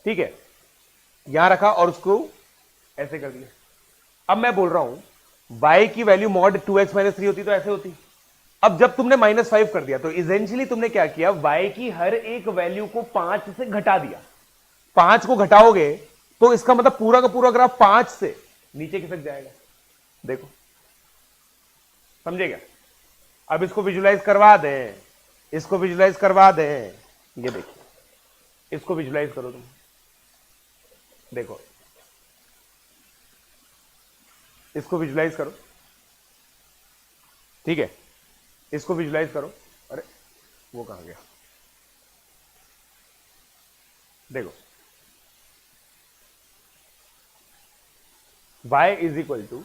ठीक है, यहां रखा और उसको ऐसे कर दिया। अब मैं बोल रहा हूं y की वैल्यू मॉड 2x माइनस 3 होती तो ऐसे होती। अब जब तुमने -5 कर दिया तो इसेंशियली तुमने क्या किया, y की हर एक वैल्यू को 5 से घटा दिया। 5 को घटाओगे तो इसका मतलब पूरा का पूरा ग्राफ 5 से नीचे खिसक जाएगा। देखो, समझे क्या? अब इसको विजुलाइज करवा दें, इसको विजुलाइज करवा दें। ये देखिए, इसको विजुलाइज करो तुम, देखो, इसको विजुलाइज करो, ठीक है, इसको विजुलाइज करो। अरे वो कहां गया? देखो, y इज इक्वल टू,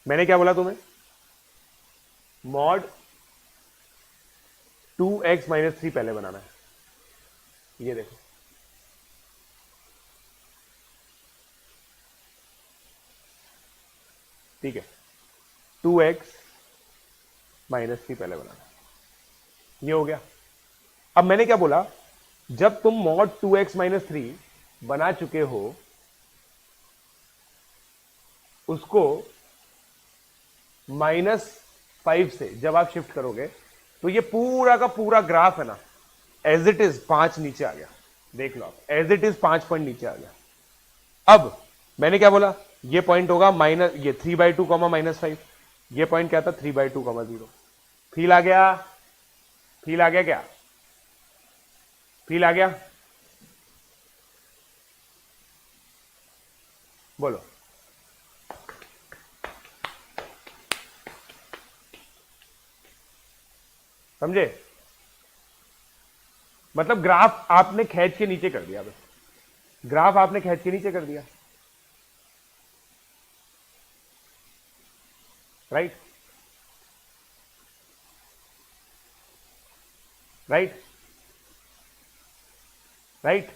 मैंने क्या बोला तुम्हें, मॉड 2x माइनस 3 पहले बनाना है। ये देखो, ठीक है, 2x माइनस 3 पहले बनाना है। ये हो गया। अब मैंने क्या बोला, जब तुम मॉड 2x माइनस 3 बना चुके हो, उसको -5 से जब आप शिफ्ट करोगे तो ये पूरा का पूरा ग्राफ है ना, एज इट इज 5 नीचे आ गया। देख लो आप, एज इट इज 5 पॉइंट नीचे आ गया। अब मैंने क्या बोला, ये पॉइंट होगा माइनस, ये 3/2 -5, ये पॉइंट क्या था, 3/2 0। फील आ गया? फील आ गया क्या? फील आ गया? बोलो। समझे? मतलब ग्राफ आपने खींच के नीचे कर दिया, बस ग्राफ आपने खींच के नीचे कर दिया, राइट? राइट? राइट?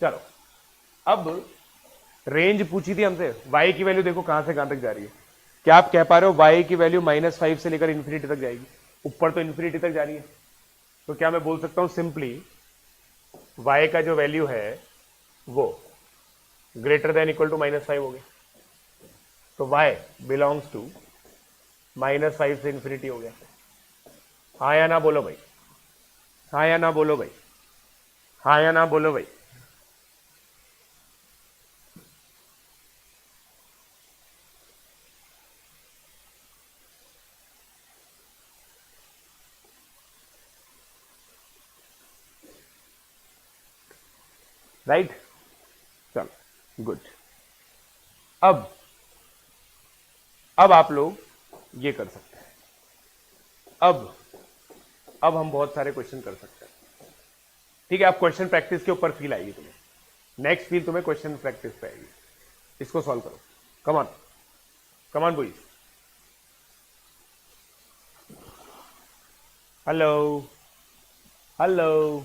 चलो, अब रेंज पूछी थी हमसे, y की वैल्यू देखो कहां से कहां तक जा रही है। क्या आप कह पा रहे हो y की वैल्यू -5 से लेकर इंफिनिटी तक जाएगी? ऊपर तो इंफिनिटी तक जा रही है, तो क्या मैं बोल सकता हूं सिंपली y का जो वैल्यू है वो ग्रेटर देन इक्वल टू -5 हो गया, तो y बिलोंग्स टू -5 से इंफिनिटी हो गया। हाँ या ना बोलो भाई, हाँ या ना बोलो भाई, हाँ या ना बोलो भाई। राइट? चलो, गुड। अब आप लोग ये कर सकते हैं। अब हम बहुत सारे क्वेश्चन कर सकते हैं, ठीक है? अब क्वेश्चन प्रैक्टिस के ऊपर फील आएगी तुम्हें, नेक्स्ट फील तुम्हें क्वेश्चन प्रैक्टिस पे आएगी। इसको सॉल्व करो, come on, come on boys. Hello, hello,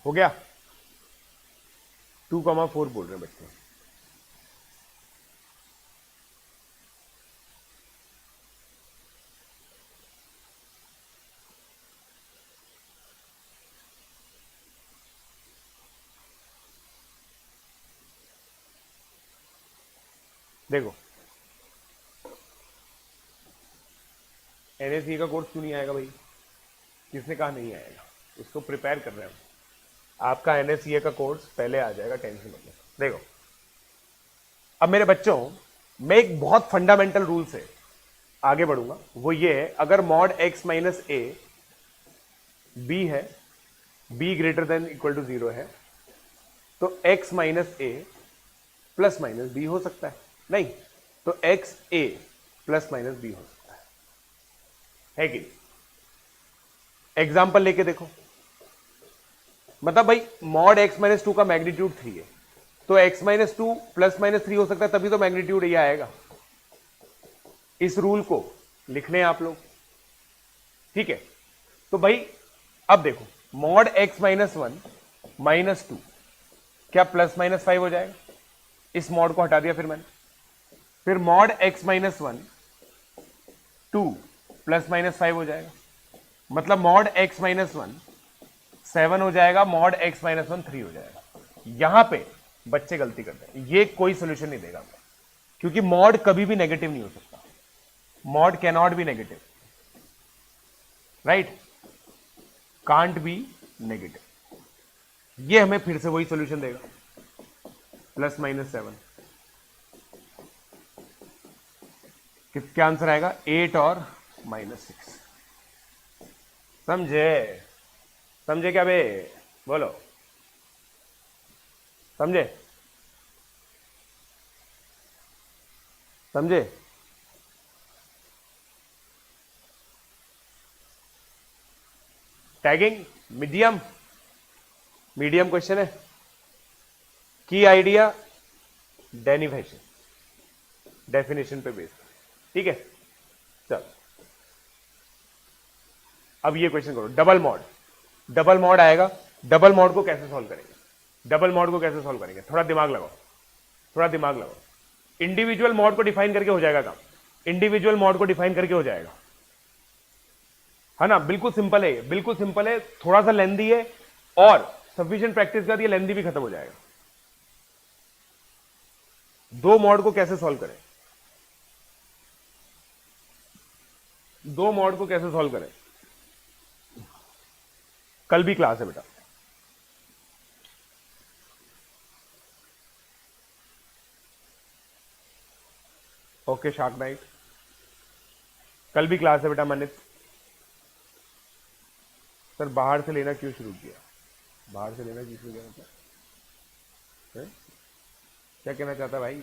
हो गया? 2,4 बोल रहे हैं बच्चे। देखो, एनएससी का कोर्स क्यों नहीं आएगा भाई? किसने कहा नहीं आएगा? उसको प्रिपेयर कर रहे हैं हम। आपका एनएससीए का कोर्स पहले आ जाएगा, टेंशन मत लो। देखो, अब मेरे बच्चों, मैं एक बहुत फंडामेंटल रूल से आगे बढ़ूंगा, वो ये है, अगर mod x minus a b है, b greater than equal to 0 है, तो x minus a plus minus b हो सकता है, नहीं तो x a plus minus b हो सकता है कि एग्जाम्पल लेके देखो। मतलब भाई मॉड x माइनस टू का मैग्नीट्यूड 3 है, तो x minus two plus minus 3 हो सकता है, तभी तो मैग्नीट्यूड ये आएगा। इस रूल को लिख लें आप लोग, ठीक है। तो भाई अब देखो, mod x minus one minus two क्या प्लस माइनस 5 हो जाएगा? इस मॉड को हटा दिया फिर मैंने, फिर mod x minus one two plus minus 5 हो जाएगा, मतलब मॉड x माइनस वन 7 हो जाएगा, मॉड x माइनस वन 3 हो जाएगा। यहां पे बच्चे गलती करते हैं, ये कोई सोल्यूशन नहीं देगा, क्योंकि मॉड कभी भी नेगेटिव नहीं हो सकता, mod can not be negative, right, can't be negative. ये हमें फिर से वही सोल्यूशन देगा, प्लस माइनस 7, क्या आंसर आएगा? 8 और माइनस 6। समझे? समझे क्या बे? बोलो, समझे? समझे? टैगिंग मीडियम, मीडियम क्वेश्चन है। की आइडिया डेरिवेशन, डेफिनेशन पे बेस्ड, ठीक है। चलो अब ये क्वेश्चन करो, डबल मॉड, डबल मॉड आएगा, डबल मॉड को कैसे सॉल्व करेंगे? डबल मॉड को कैसे सॉल्व करेंगे? थोड़ा दिमाग लगाओ, थोड़ा दिमाग लगाओ। इंडिविजुअल मॉड को डिफाइन करके हो जाएगा काम, इंडिविजुअल मॉड को डिफाइन करके हो जाएगा, है ना? बिल्कुल सिंपल है, बिल्कुल सिंपल है, थोड़ा सा लेंदी है, और सफिशिएंट प्रैक्टिस का ये लेंदी भी खत्म हो जाएगा। दो मॉड को कैसे सॉल्व करें? दो मॉड को कैसे सॉल्व करें? कल भी क्लास है बेटा, ओके शार्क नाइट, कल भी क्लास है बेटा। मनित सर बाहर से लेना क्यों शुरू किया? बाहर से लेना क्यों शुरू किया मतलब है? क्या कहना चाहता भाई?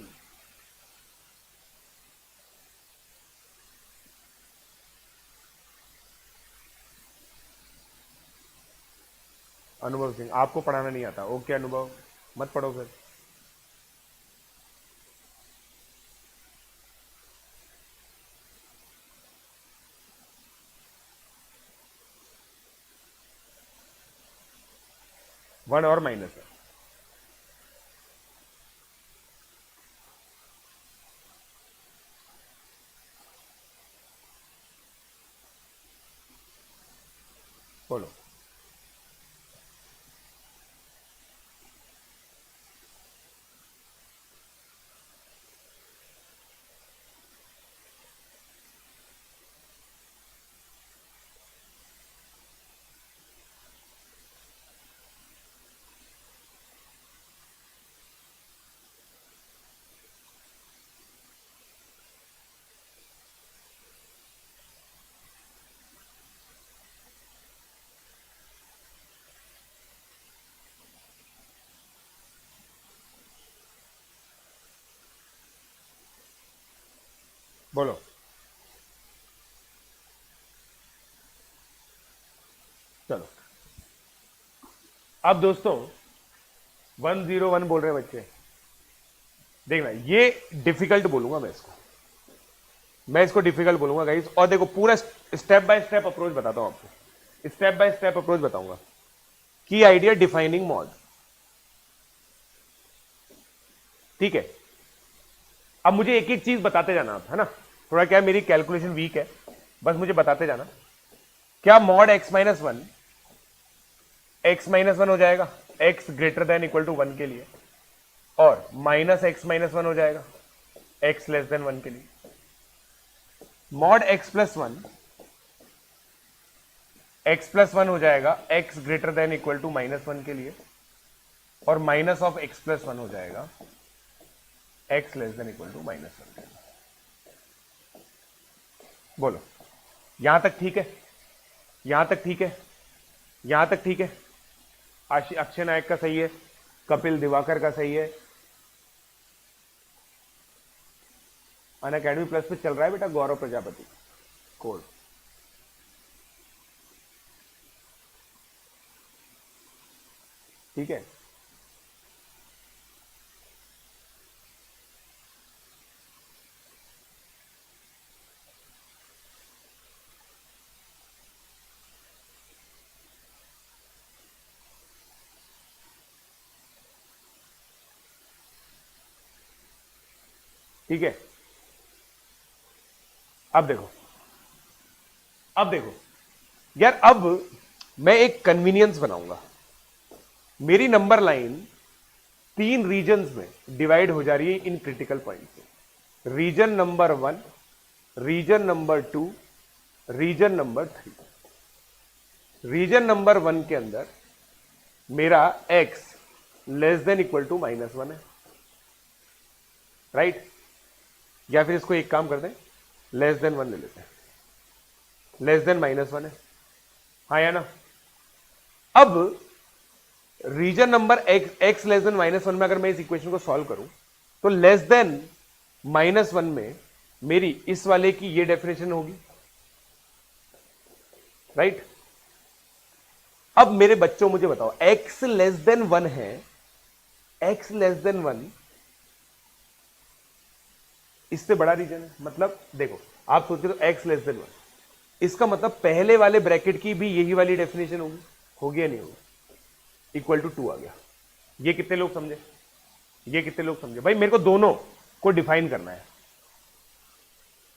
अनुभव सिंह, आपको पढ़ाना नहीं आता? ओके अनुभव, मत पढ़ो फिर। वन और माइनस है, बोलो। बोलो चलो। अब दोस्तों 101 बोल रहे हैं बच्चे, देखना ये डिफिकल्ट बोलूंगा मैं इसको, मैं इसको डिफिकल्ट बोलूंगा गाइस। और देखो पूरा स्टेप बाय स्टेप अप्रोच बताता हूं आपको, स्टेप बाय स्टेप अप्रोच बताऊंगा। की आइडिया डिफाइनिंग मॉड, ठीक है। अब मुझे एक एक चीज बताते जाना आप, है ना? थोड़ा क्या मेरी कैलकुलेशन वीक है, बस मुझे बताते जाना। क्या mod x minus one, x minus one हो जाएगा x greater than equal to 1 के लिए, और माइनस एक्स माइनस वन हो जाएगा x लेस देन 1 के लिए। Mod x plus one, x plus one हो जाएगा x greater than equal to minus 1 के लिए, और minus of x plus one हो जाएगा x less than equal to -1। बोलो, यहां तक ठीक है? यहां तक ठीक है? यहां तक ठीक है? अक्षय नायक का सही है, कपिल दिवाकर का सही है। अनअकैडमी प्लस पे चल रहा है बेटा गौरव प्रजापति कोड। ठीक है, ठीक है। अब देखो, अब देखो यार, अब मैं एक कन्वीनियंस बनाऊंगा। मेरी नंबर लाइन 3 रीजन्स में डिवाइड हो जा रही है इन क्रिटिकल पॉइंट से। Region number 1, region number 2, region number 3। Region number 1 के अंदर मेरा x less than equal to -1 है, राइट? या फिर इसको एक काम कर दें, लेस देन 1 ले लेते हैं, लेस देन -1 है, हाँ या ना? अब region number x less than -1 में अगर मैं इस इक्वेशन को सॉल्व करूं तो लेस देन -1 में मेरी इस वाले की ये डेफिनेशन होगी, राइट? अब मेरे बच्चों मुझे बताओ, x लेस देन 1 है, x लेस देन 1 इससे बड़ा रीजन है। मतलब देखो, आप सोचो तो x लेस देन 1, इसका मतलब पहले वाले ब्रैकेट की भी यही वाली डेफिनेशन होगी या नहीं होगी? इक्वल टू 2 आ गया। ये कितने लोग समझे? ये कितने लोग समझे? भाई मेरे को दोनों को डिफाइन करना है,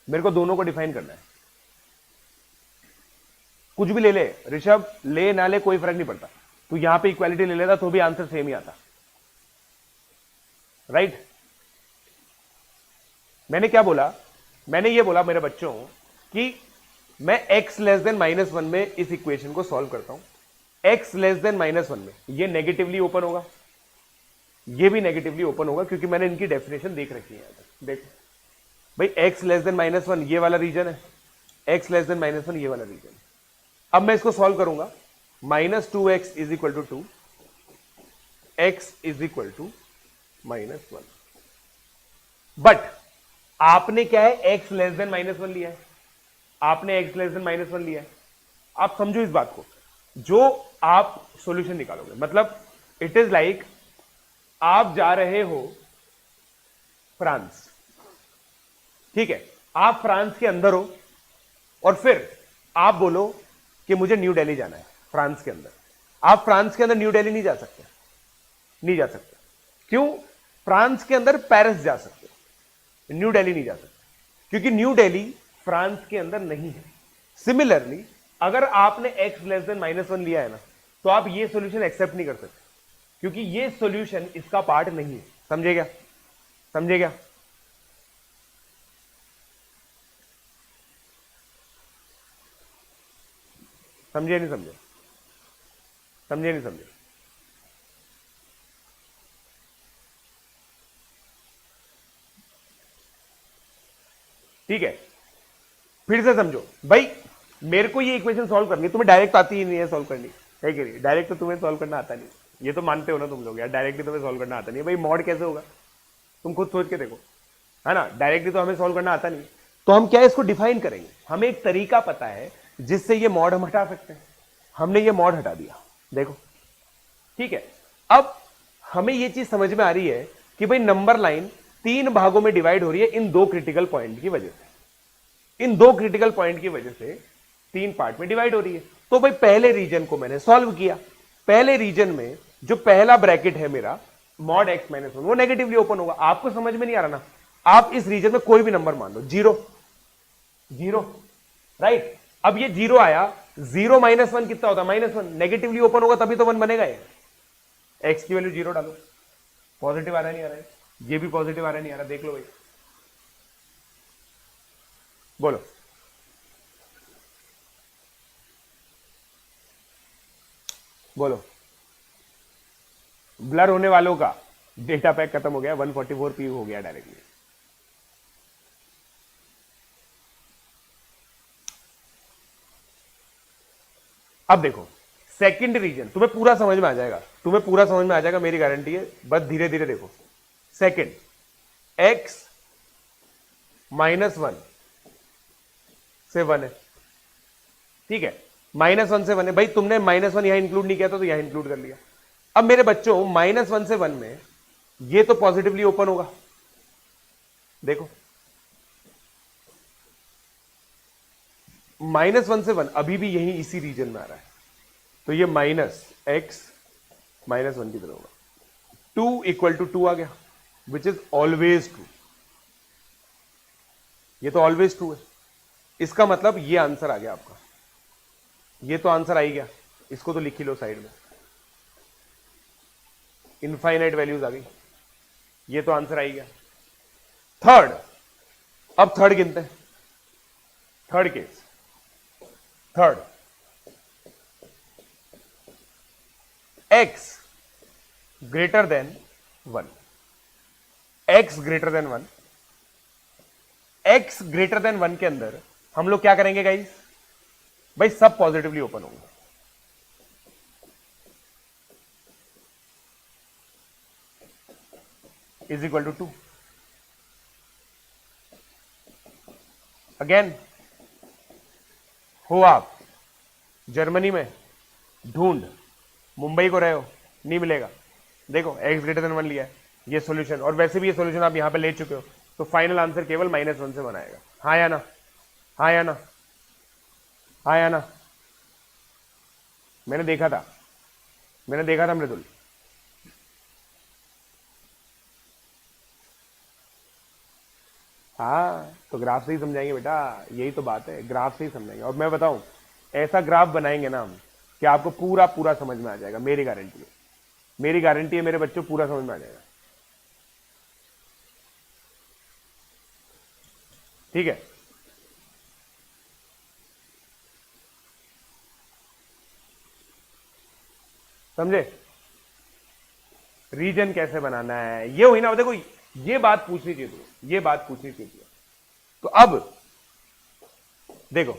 मेरे को दोनों को डिफाइन करना है। कुछ भी ले ले ऋषभ, ले ना ले कोई फर्क नहीं पड़ता, तू यहां पे इक्वालिटी ले लेता तो भी आंसर सेम ही आता, राइट? मैंने क्या बोला? मैंने ये बोला मेरे बच्चों कि मैं x लेस देन -1 में इस इक्वेशन को सॉल्व करता हूं। x लेस देन -1 में ये नेगेटिवली ओपन होगा, ये भी नेगेटिवली ओपन होगा, क्योंकि मैंने इनकी डेफिनेशन देख रखी है। देखो भाई, x लेस देन -1 ये वाला रीजन है, x लेस देन -1 ये वाला रीजन है। अब मैं इसको सॉल्व करूंगा, -2x is equal to 2, x is equal to -1। But आपने क्या है, x लेस देन -1 लिया है, आपने x लेस देन -1 लिया है। आप समझो इस बात को, जो आप सॉल्यूशन निकालोगे, मतलब इट इज लाइक आप जा रहे हो फ्रांस, ठीक है? आप फ्रांस के अंदर हो और फिर आप बोलो कि मुझे न्यू दिल्ली जाना है फ्रांस के अंदर। आप फ्रांस के अंदर न्यू दिल्ली नहीं जा सकते, नहीं जा सकते। क्यों? फ्रांस के अंदर पेरिस जा सकते, न्यू दिल्ली नहीं जा सकते, क्योंकि न्यू दिल्ली फ्रांस के अंदर नहीं है। सिमिलरली अगर आपने x लेस देन -1 लिया है ना, तो आप ये सॉल्यूशन एक्सेप्ट नहीं कर सकते, क्योंकि ये सॉल्यूशन इसका पार्ट नहीं है। समझे क्या? समझे क्या? समझे नहीं समझे? समझे नहीं समझे? ठीक है, फिर से समझो भाई, मेरे को ये इक्वेशन सॉल्व करनी, तुम्हें डायरेक्ट आती ही नहीं है सॉल्व करनी, है कि नहीं? डायरेक्ट तो तुम्हें सॉल्व करना आता नहीं, ये तो मानते हो ना तुम लोग यार, डायरेक्टली तुम्हें सॉल्व करना आता नहीं। भाई मॉड कैसे होगा, तुम खुद सोच के देखो, है ना? डायरेक्टली तो हमें सॉल्व करना आता नहीं, तो हम क्या इसको डिफाइन करेंगे। हमें एक तरीका पता है जिससे ये मॉड हम हटा सकते हैं, हमने ये मॉड हटा दिया, देखो, ठीक है? अब हमें ये चीज समझ में आ रही है कि भाई नंबर लाइन 3 भागों में डिवाइड हो रही है इन 2 क्रिटिकल पॉइंट की वजह से। इन 2 क्रिटिकल पॉइंट की वजह से 3 पार्ट में डिवाइड हो रही है। तो भाई पहले रीजन को मैंने सॉल्व किया, पहले रीजन में जो पहला ब्रैकेट है मेरा मॉड x -1, वो नेगेटिवली ओपन होगा। आपको समझ में नहीं आ रहा ना? आप इस रीजन में कोई भी नंबर मान लो, 0 0, राइट? अब ये 0 आया, 0 -1 कितना होता है? -1, नेगेटिवली ओपन होगा तभी तो 1 बनेगा। ये x की वैल्यू 0 डालो, पॉजिटिव आ रहा है नहीं आ रहा है? ये भी पॉजिटिव आ रहा है नहीं आ रहा? देख लो भाई, बोलो। बोलो, ब्लर होने वालों का डेटा पैक खत्म हो गया, 144p हो गया डायरेक्टली। अब देखो सेकंड रीजन, तुम्हें पूरा समझ में आ जाएगा, तुम्हें पूरा समझ में आ जाएगा, मेरी गारंटी है, बस धीरे धीरे देखो। सेकंड, x -1 से 1 है, ठीक है, -1 से 1 है भाई, तुमने -1 यहां इंक्लूड नहीं किया था तो यहां इंक्लूड कर लिया। अब मेरे बच्चों -1 से 1 में ये तो पॉजिटिवली ओपन होगा, देखो -1 से 1 अभी भी यही इसी रीजन में आ रहा है, तो ये -x -1 की तरह होगा। 2 = 2 आ गया, विच इज ऑलवेज ट्रू, ये तो ऑलवेज ट्रू है। इसका मतलब ये आंसर आ गया आपका, ये तो आंसर आ ही गया, इसको तो लिख ही लो साइड में, इनफाइनाइट वैल्यूज आ गई, ये तो आंसर आ ही गया। थर्ड, अब थर्ड गिनते हैं, third case, third, x greater than 1, x greater than 1, x greater than 1 के अंदर हम लोग क्या करेंगे गाइस, भाई सब पॉजिटिवली ओपन होंगे, इज इक्वल टू 2। अगेन हो आप जर्मनी में, ढूंढ, मुंबई को रहे हो, नहीं मिलेगा, देखो x greater than 1 लिया है, ये सॉल्यूशन, और वैसे भी ये सॉल्यूशन आप यहां पे ले चुके हो, तो फाइनल आंसर केवल -1 से 1 आएगा। हाँ या ना, हाँ या ना, हाँ या ना, मैंने देखा था, मैंने देखा था मृदुल, हाँ तो ग्राफ से ही समझाएंगे बेटा, यही तो बात है, ग्राफ से ही समझाएंगे। और मैं बताऊं, ऐसा ग्राफ बनाएंगे ना हम कि आपको पूरा पूरा समझ में आ जाएगा, मेरी गारंटी है, मेरी गारंटी है मेरे बच्चों, पूरा समझ में आ जाएगा, ठीक है। समझे रीजन कैसे बनाना है, ये हुई ना, देखो ये बात पूछनी चाहिए तुम्हें, ये बात पूछनी चाहिए। तो अब देखो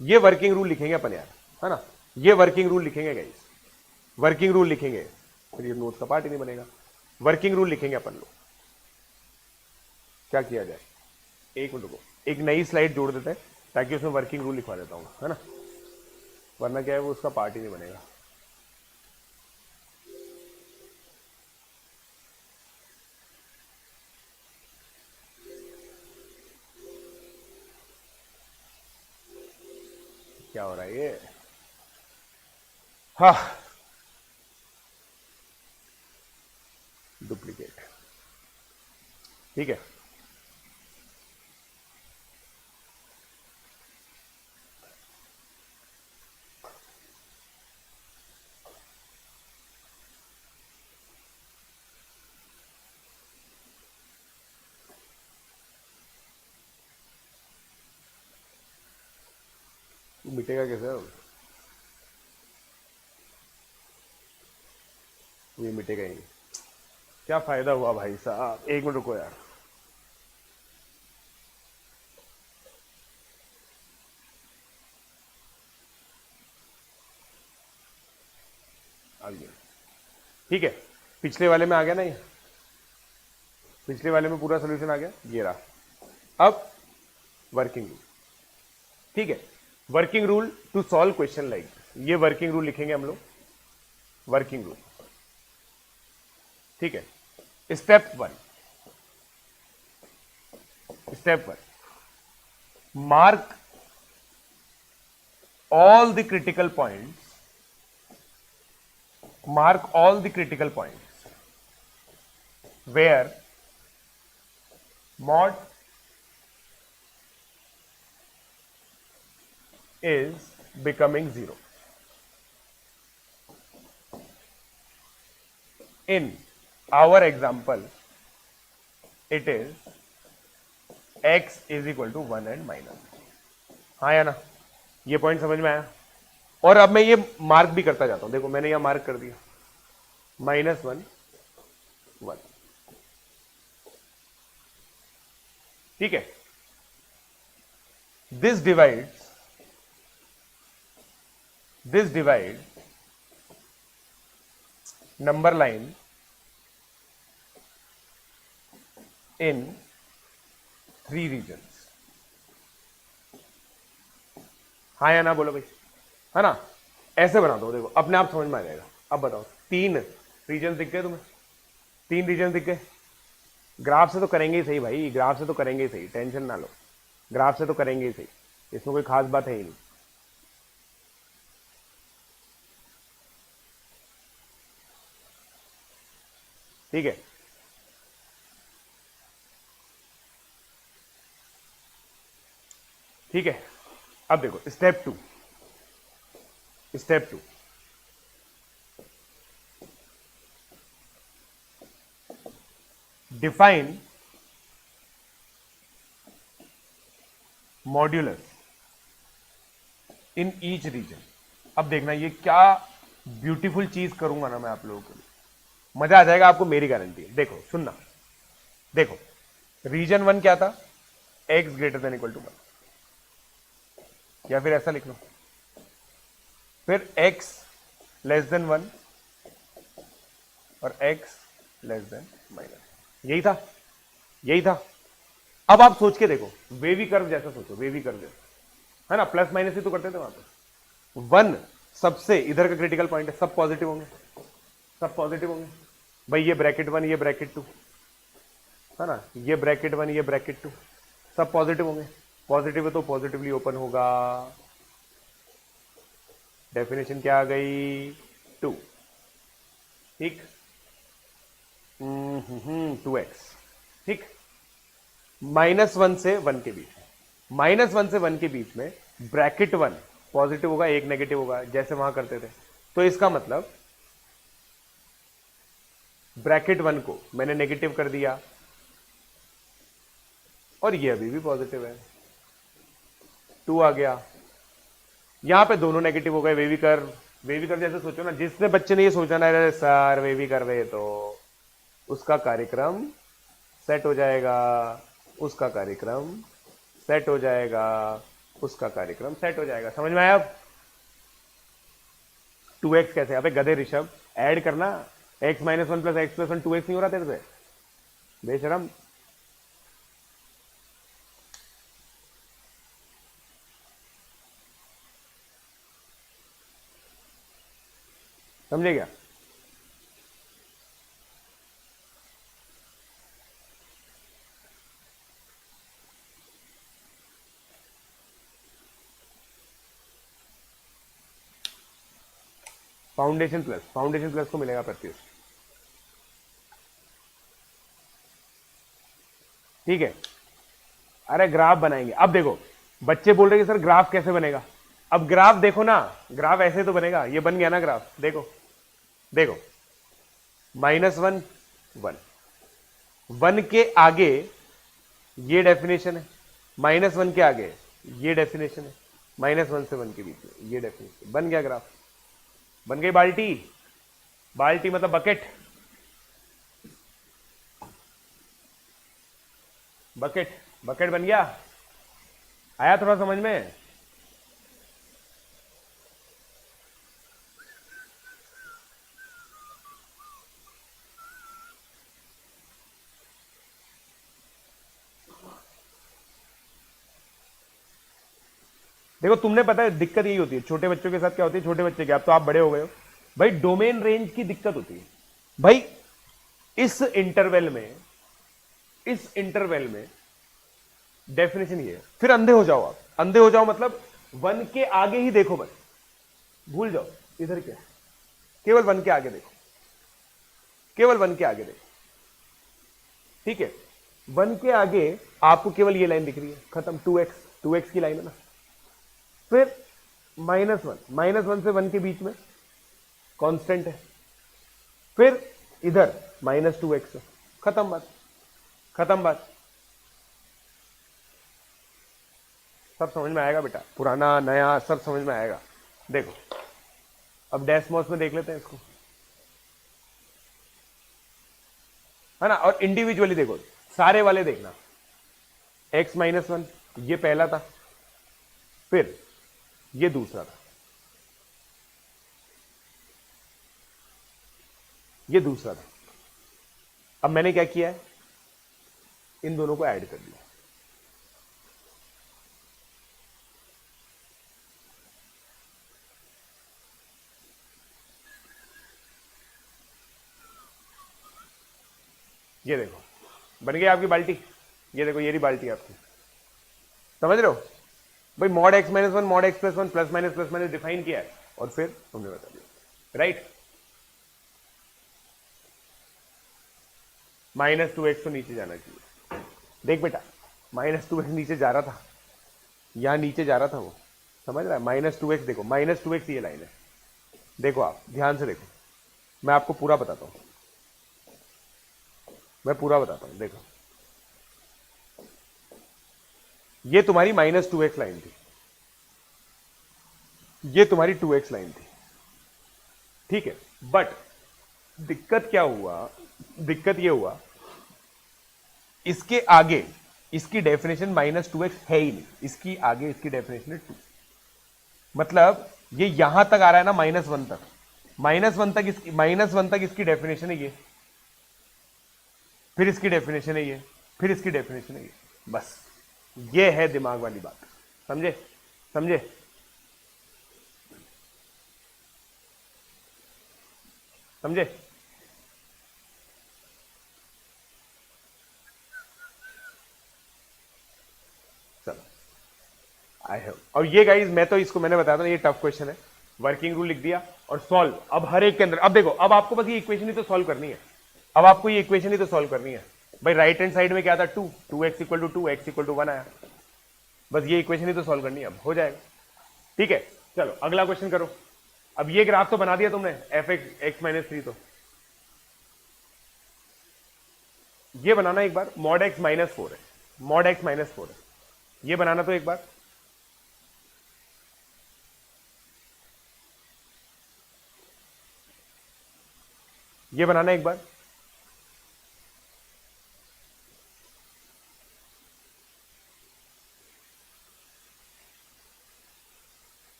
ये वर्किंग रूल लिखेंगे अपन यार, है ना, ये वर्किंग रूल लिखेंगे गाइस, वर्किंग रूल लिखेंगे, फिर ये नोट्स का पार्ट ही नहीं बनेगा। वर्किंग रूल लिखेंगे अपन लोग, क्या किया जाए, एक मिनट को एक नई स्लाइड जोड़ देते हैं ताकि उसमें वर्किंग रूल लिखवा देता हूं, है ना, वरना क्या है वो उसका पार्ट ही नहीं बनेगा। क्या हो रहा है ये, हाँ डुप्लीकेट, ठीक है। मिटेगा कैसे, ये मिटेगा ही नहीं, क्या फायदा हुआ भाई साहब, एक मिनट रुको यार, आ गया, ठीक है। पिछले वाले में आ गया ना, ये पिछले वाले में पूरा सोल्यूशन आ गया, ये रहा। अब वर्किंग रूल, ठीक है, working rule to solve question like, ये वर्किंग रूल लिखेंगे हम लोग, वर्किंग रूल, ठीक है। Step 1, step 1, mark all the critical points, mark all the critical points where mod is becoming 0. In our example, it is x is equal to 1 and minus. हाँ या ना, ये point समझ में आया। और अब मैं ये मार्क भी करता जाता हूं, देखो मैंने यहां मार्क कर दिया, -1 1। ठीक है, this divide number line in 3 regions. हाँ या ना बोलो भाई, है ना? ऐसे बना दो, देखो अपने आप समझ में आ जाएगा। अब बताओ, 3 रीजन दिख गए तुम्हें? 3 रीजन दिख गए। ग्राफ से तो करेंगे ही सही भाई, ग्राफ से तो करेंगे ही सही, टेंशन ना लो, ग्राफ से तो करेंगे ही सही, इसमें कोई खास बात है ही नहीं। ठीक है, ठीक है। अब देखो step 2, define modulus in each reason. अब देखना ये क्या ब्यूटीफुल चीज करूंगा ना मैं आप लोगों के लिए, मजा आ जाएगा आपको, मेरी गारंटी है। देखो सुनना, देखो रीजन 1 क्या था? x greater than equal to 1, या फिर ऐसा लिख लो, फिर x लेस देन 1 और x लेस देन माइनस। यही था, यही था। अब आप सोच के देखो, वेवी कर्व जैसा सोचो, वेवी कर्व जैसा, है ना? प्लस माइनस ही तो करते थे वहां पे। 1 सबसे इधर का क्रिटिकल पॉइंट है, सब पॉजिटिव होंगे, सब पॉजिटिव होंगे भाई। ये ब्रैकेट 1, ये ब्रैकेट 2, है ना? ये ब्रैकेट 1, ये ब्रैकेट 2, सब पॉजिटिव होंगे। पॉजिटिव है तो पॉजिटिवली ओपन होगा। डेफिनेशन क्या आ गई? 2। ठीक, 2x। ठीक, -1 से 1 के बीच में, -1 से 1 के बीच में ब्रैकेट 1 पॉजिटिव होगा, एक नेगेटिव होगा, जैसे वहां करते थे। तो इसका मतलब ब्रैकेट 1 को मैंने नेगेटिव कर दिया और ये अभी भी पॉजिटिव है, 2 आ गया। यहां पे दोनों नेगेटिव हो गए। वेवी कर्व जैसे सोचो ना, जिसने बच्चे ने ये सोचा ना अरे सर वेवी कर्व है, तो उसका कार्यक्रम सेट हो जाएगा, उसका कार्यक्रम सेट हो जाएगा, उसका कार्यक्रम सेट हो जाएगा। समझ में आया? अब 2x कैसे? अबे गधे ऋषभ, ऐड करना, x -1 + x + 1 2x नहीं हो रहा तेरे से, बेशरम। समझे क्या? फाउंडेशन प्लस को मिलेगा प्रत्युष। ठीक है, अरे ग्राफ बनाएंगे। अब देखो बच्चे बोल रहे हैं कि सर ग्राफ कैसे बनेगा? अब ग्राफ देखो ना, ग्राफ ऐसे तो बनेगा। ये बन गया ना ग्राफ, देखो देखो, -1 1, 1 के आगे ये डेफिनेशन है, -1 के आगे ये डेफिनेशन है, -1 से 1 के बीच में ये डेफिनेशन। बन गया ग्राफ, बन गई बाल्टी। बाल्टी मतलब बकेट, बकेट बन गया। आया थोड़ा समझ में? देखो तुमने पता है दिक्कत यही होती है छोटे बच्चों के साथ। क्या होती है छोटे बच्चे के, अब तो आप बड़े हो गए हो भाई, डोमेन रेंज की दिक्कत होती है भाई। इस इंटरवल में डेफिनेशन ये है, फिर अंधे हो जाओ। आप अंधे हो जाओ मतलब 1 के आगे ही देखो, बस भूल जाओ इधर क्या, केवल 1 के आगे देखो, केवल 1 के आगे देखो। ठीक है, 1 के आगे आपको केवल ये लाइन दिख रही है, खत्म। 2x की लाइन है ना। फिर -1 से 1 के बीच में कांस्टेंट है, फिर इधर -2x, खत्म बात, खत्म बात। सब समझ में आएगा बेटा, पुराना नया सब समझ में आएगा। देखो अब डेस्मोस में देख लेते हैं इसको। है ना। और इंडिविजुअली देखो, सारे वाले देखना, x-1 ये पहला था, फिर ये दूसरा था, ये दूसरा था। अब मैंने क्या किया है, इन दोनों को ऐड कर दिया। ये देखो बन गई आपकी बाल्टी। ये देखो, ये रही बाल्टी आपकी, समझ रहे हो भाई। Mod x-1 mod x+1 plus minus define किया है और फिर हमने बता दिया, राइट। -2x तो नीचे जाना चाहिए। देख बेटा, -2x नीचे जा रहा था, यहां नीचे जा रहा था वो, समझ रहा है। -2x देखो, -2x ये लाइन है, देखो आप ध्यान से देखो, मैं आपको पूरा बताता हूं, मैं पूरा बताता हूं। देखो, ये तुम्हारी -2x लाइन थी, ये तुम्हारी 2x लाइन थी, ठीक है। बट दिक्कत क्या हुआ, दिक्कत ये हुआ, इसके आगे इसकी डेफिनेशन -2x है ही नहीं, इसकी आगे इसकी डेफिनेशन है 2। मतलब ये यहां तक आ रहा है ना, -1 तक, -1 तक इसकी डेफिनेशन है ये, फिर इसकी डेफिनेशन है ये, फिर इसकी डेफिनेशन है ये। बस ये है दिमाग वाली बात, समझे समझे। समझे। चलो, आई हैव। और ये गाइस, मैं तो इसको मैंने बताया था ये टफ क्वेश्चन है, वर्किंग रूल लिख दिया और सॉल्व। अब हर एक के अंदर, अब देखो, अब आपको बस ये इक्वेशन ही तो सॉल्व करनी है, अब आपको ये इक्वेशन ही तो सॉल्व करनी है भाई। राइट हैंड साइड में क्या था, 2x equal to 2, x equal to 1 आया, बस ये इक्वेशन ही तो सॉल्व करनी है, अब हो जाएगा। ठीक है, चलो अगला क्वेश्चन करो। अब ये ग्राफ तो बना दिया तुमने, f(x-3), तो ये बनाना एक बार, मॉड x-4 है, मॉड x-4 है, ये बनाना तो एक बार। ये बनाना एक बार।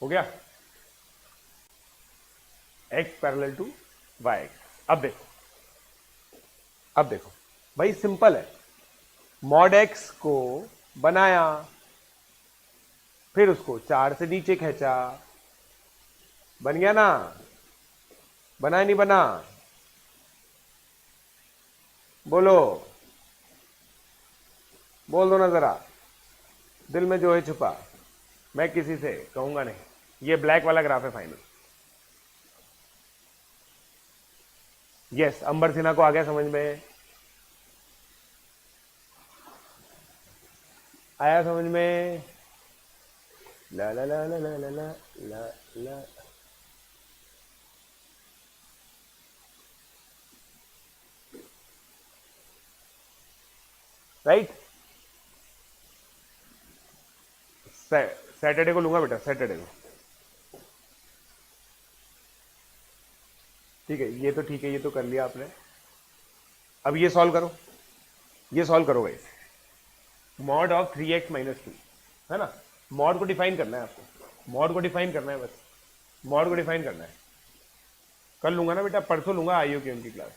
हो गया, x पैरेलल टू y। अब देखो, अब देखो भाई, सिंपल है। मॉड x को बनाया, फिर उसको 4 से नीचे खींचा, बन गया ना, बना नहीं बना, बोलो, बोल दो ना जरा, दिल में जो है छुपा, मैं किसी से कहूंगा नहीं। ये ब्लैक वाला ग्राफ है फाइनल। यस, अंबर सिन्हा को आ गया समझ में, आया समझ में। ला ला ला ला ला ला ला ला ला। राइट, सैटरडे को लूंगा बेटा, सैटरडे को। ठीक है, ये तो ठीक है, ये तो कर लिया आपने। अब ये सॉल्व करो, ये सॉल्व करो गाइस। मॉड ऑफ 3x-2, है ना। मॉड को डिफाइन करना है आपको, मॉड को डिफाइन करना है, बस मॉड को डिफाइन करना है। कल लूंगा ना बेटा, परसों लूंगा आईओ की उनकी क्लास।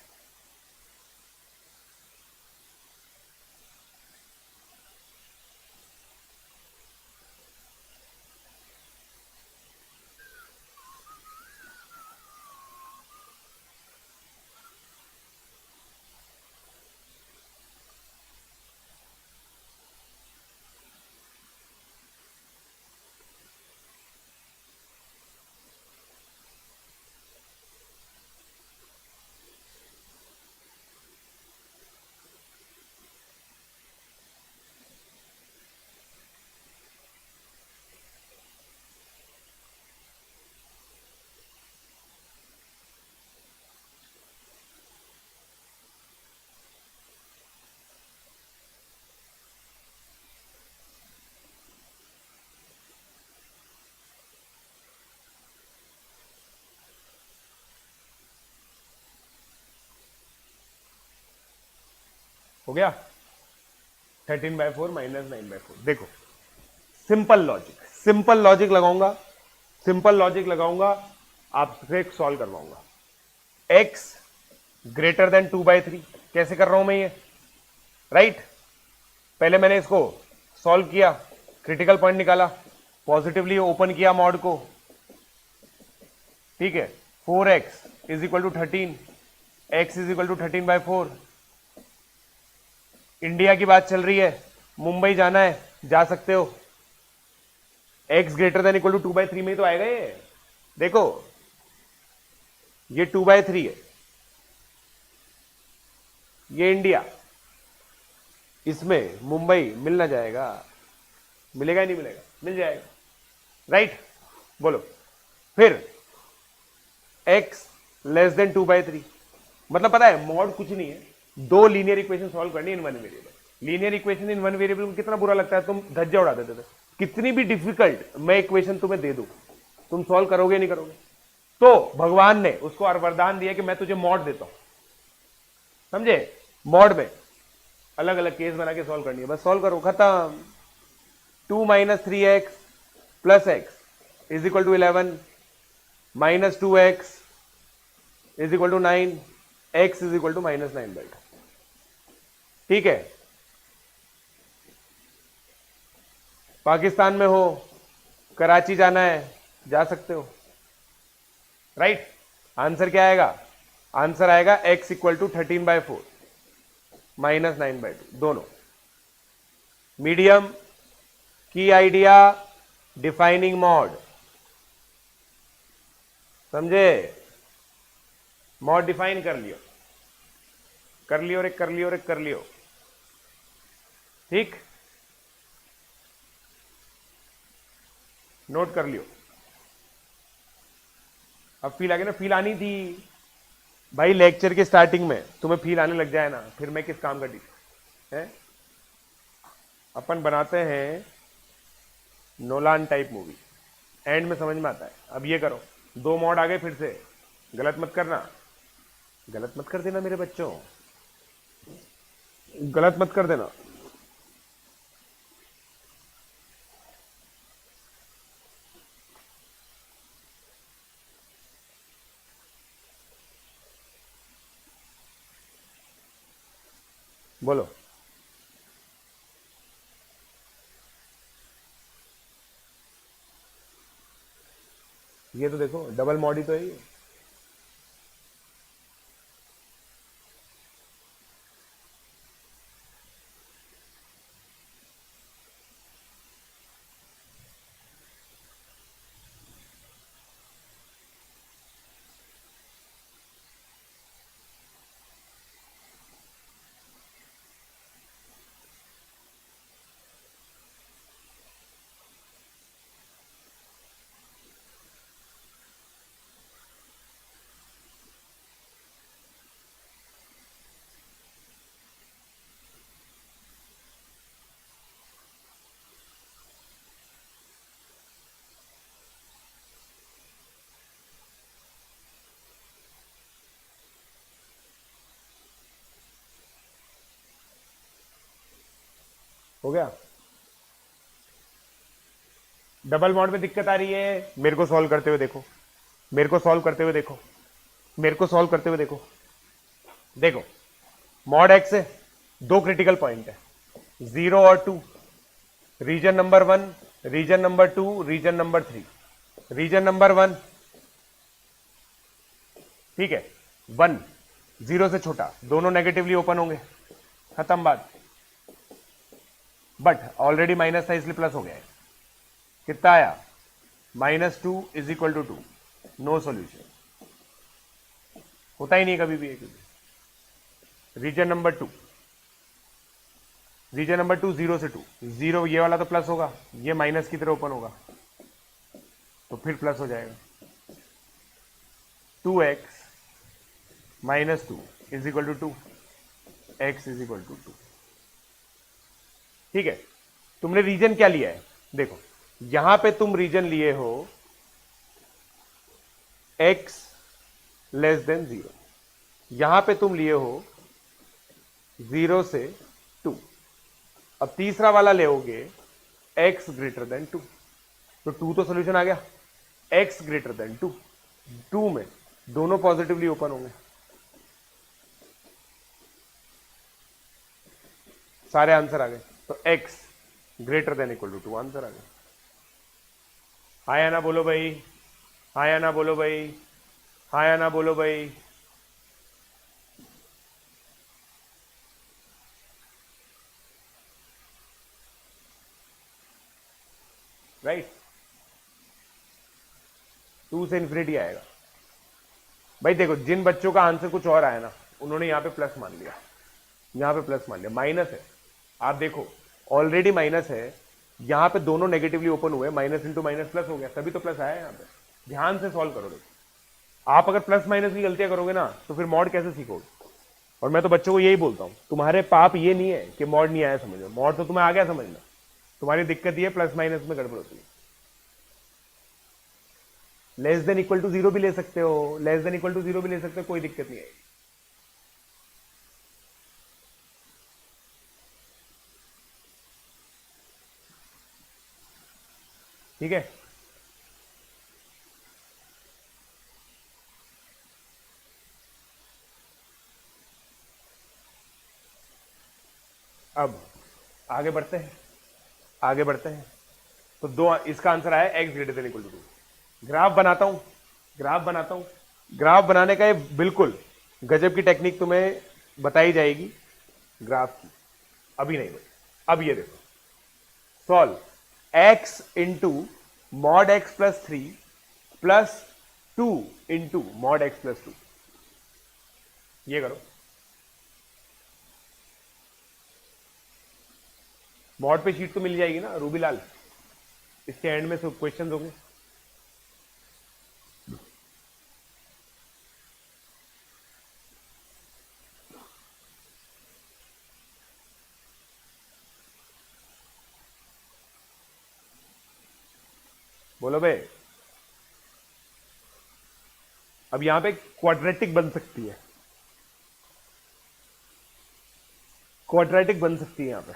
हो गया 13/4 माइनस 9/4। देखो सिंपल लॉजिक लगाऊंगा, आपसे सॉल्व करवाऊंगा। x ग्रेटर देन 2/3 कैसे कर रहा हूं मैं ये, राइट? पहले मैंने इसको सॉल्व किया, क्रिटिकल पॉइंट निकाला, पॉजिटिवली ओपन किया मॉड को, ठीक है। 4x is equal to 13, x is equal to 13/4। India की बात चल रही है, मुंबई जाना है, जा सकते हो। x greater than equal to 2/3 में ही तो आएगा ये। देखो ये 2/3 है, ये इंडिया, इसमें मुंबई मिल ना जाएगा? मिलेगा ही नहीं मिलेगा? मिल जाएगा, राइट? बोलो फिर x लेस देन 2/3 मतलब पता है मॉड कुछ नहीं है, दो लीनियर इक्वेशन सॉल्व करनी in one variable. Linear equation in one variable में कितना बुरा लगता है, तुम धज्जा उड़ा देते थे। कितनी भी डिफिकल्ट मैं इक्वेशन तुम्हें दे दूं, तुम सॉल्व करोगे नहीं करोगे? तो भगवान ने उसको वरदान दिया कि मैं तुझे मॉड देता हूं, समझे? मॉड में अलग अलग केस बना के सॉल्व करनी है, बस सॉल्व करो, खत्म। 2 - 3x plus x is equal to 11 minus 2x is equal to 9, x is equal to -9/2। ठीक है, पाकिस्तान में हो, कराची जाना है, जा सकते हो, राइट? आंसर क्या आएगा? आंसर आएगा x इक्वल टू 13/4 -9/2। दोनों मीडियम की आइडिया, डिफाइनिंग मॉड, समझे? मॉड डिफाइन कर लियो, कर लियो रे, कर लियो रे, कर लियो, ठीक? नोट कर लियो। अब फील आ गया ना? फील आनी थी भाई, लेक्चर के स्टार्टिंग में तुम्हें फील आने लग जाए ना, फिर मैं किस काम का टीचर है? अपन बनाते हैं नोलान टाइप मूवी, एंड में समझ में आता है। अब ये करो, 2 मॉड आ गए फिर से, गलत मत करना, गलत मत कर देना मेरे बच्चों, गलत मत कर देना। बोलो ये तो देखो डबल मॉड ही तो है ये। हो गया? डबल मॉड में दिक्कत आ रही है? मेरे को सॉल्व करते हुए देखो, मेरे को सॉल्व करते हुए देखो, मेरे को सॉल्व करते हुए देखो। देखो मॉड एक्स है, 2 क्रिटिकल पॉइंट है, 0 और 2, region number 1, region number 2, region number 3। Region number 1, ठीक है, 1 0 से छोटा, दोनों नेगेटिवली ओपन होंगे, खत्म बात। बट ऑलरेडी माइनस था इसलिए प्लस हो गया है। कितना आया? -2 is equal to 2। No solution, होता ही नहीं कभी भी। रीजन नंबर 2, रीजन नंबर 2 0 से 2, 0 ये वाला तो प्लस होगा, ये माइनस की तरह ओपन होगा, तो फिर प्लस हो जाएगा। 2x -2 is equal to 2, x is equal to 2। ठीक है, तुमने रीजन क्या लिया है? देखो यहां पे तुम रीजन लिए हो x लेस देन 0, यहां पे तुम लिए हो 0 से 2। अब तीसरा वाला लेओगे x ग्रेटर देन 2, तो 2 तो सोल्यूशन आ गया। x ग्रेटर देन 2, 2 में दोनों पॉजिटिवली ओपन होंगे, सारे आंसर आ गए। तो x greater than equal to 2 answer आ गया। हाँ या ना बोलो भाई, हाँ या ना बोलो भाई, हाँ या ना बोलो भाई। राइट, 2 से इन्फिनिटी आएगा। भाई देखो, जिन बच्चों का आंसर कुछ और आया ना, उन्होंने यहां पे प्लस मान लिया, यहां पे प्लस मान लिया। माइनस है, आप देखो ऑलरेडी माइनस है, यहां पे दोनों नेगेटिवली ओपन हुए, माइनस इंटू माइनस प्लस हो गया, तभी तो प्लस आया यहां पे। ध्यान से सॉल्व करो। देखो आप अगर प्लस माइनस की गलतियां करोगे ना, तो फिर मॉड कैसे सीखोगे। और मैं तो बच्चों को यही बोलता हूं, तुम्हारे पाप ये नहीं है कि मॉड नहीं आया समझ में, मॉड तो तुम्हें आ गया समझना। तुम्हारी दिक्कत ये प्लस माइनस में गड़बड़ होती है। लेस देन इक्वल टू 0 भी ले सकते हो, लेस देन इक्वल टू 0 भी ले सकते हो, कोई दिक्कत नहीं आएगी। ठीक है, अब आगे बढ़ते हैं, आगे बढ़ते हैं। तो दो, इसका आंसर आया x greater than equal to 2। Graph बनाता हूं, ग्राफ बनाता हूं। ग्राफ बनाने का ये बिल्कुल गजब की टेक्निक तुम्हें बताई जाएगी ग्राफ की, अभी नहीं भाई। अब ये देखो, solve x into mod x plus 3 plus 2 into mod x plus 2। ये करो, मॉड पे शीट तो मिल जाएगी ना रूबीलाल, इसके एंड में सब क्वेश्चंस होंगे। बोलो भाई, अब यहां पे क्वाड्रेटिक बन सकती है, क्वाड्रेटिक बन सकती है यहां पे।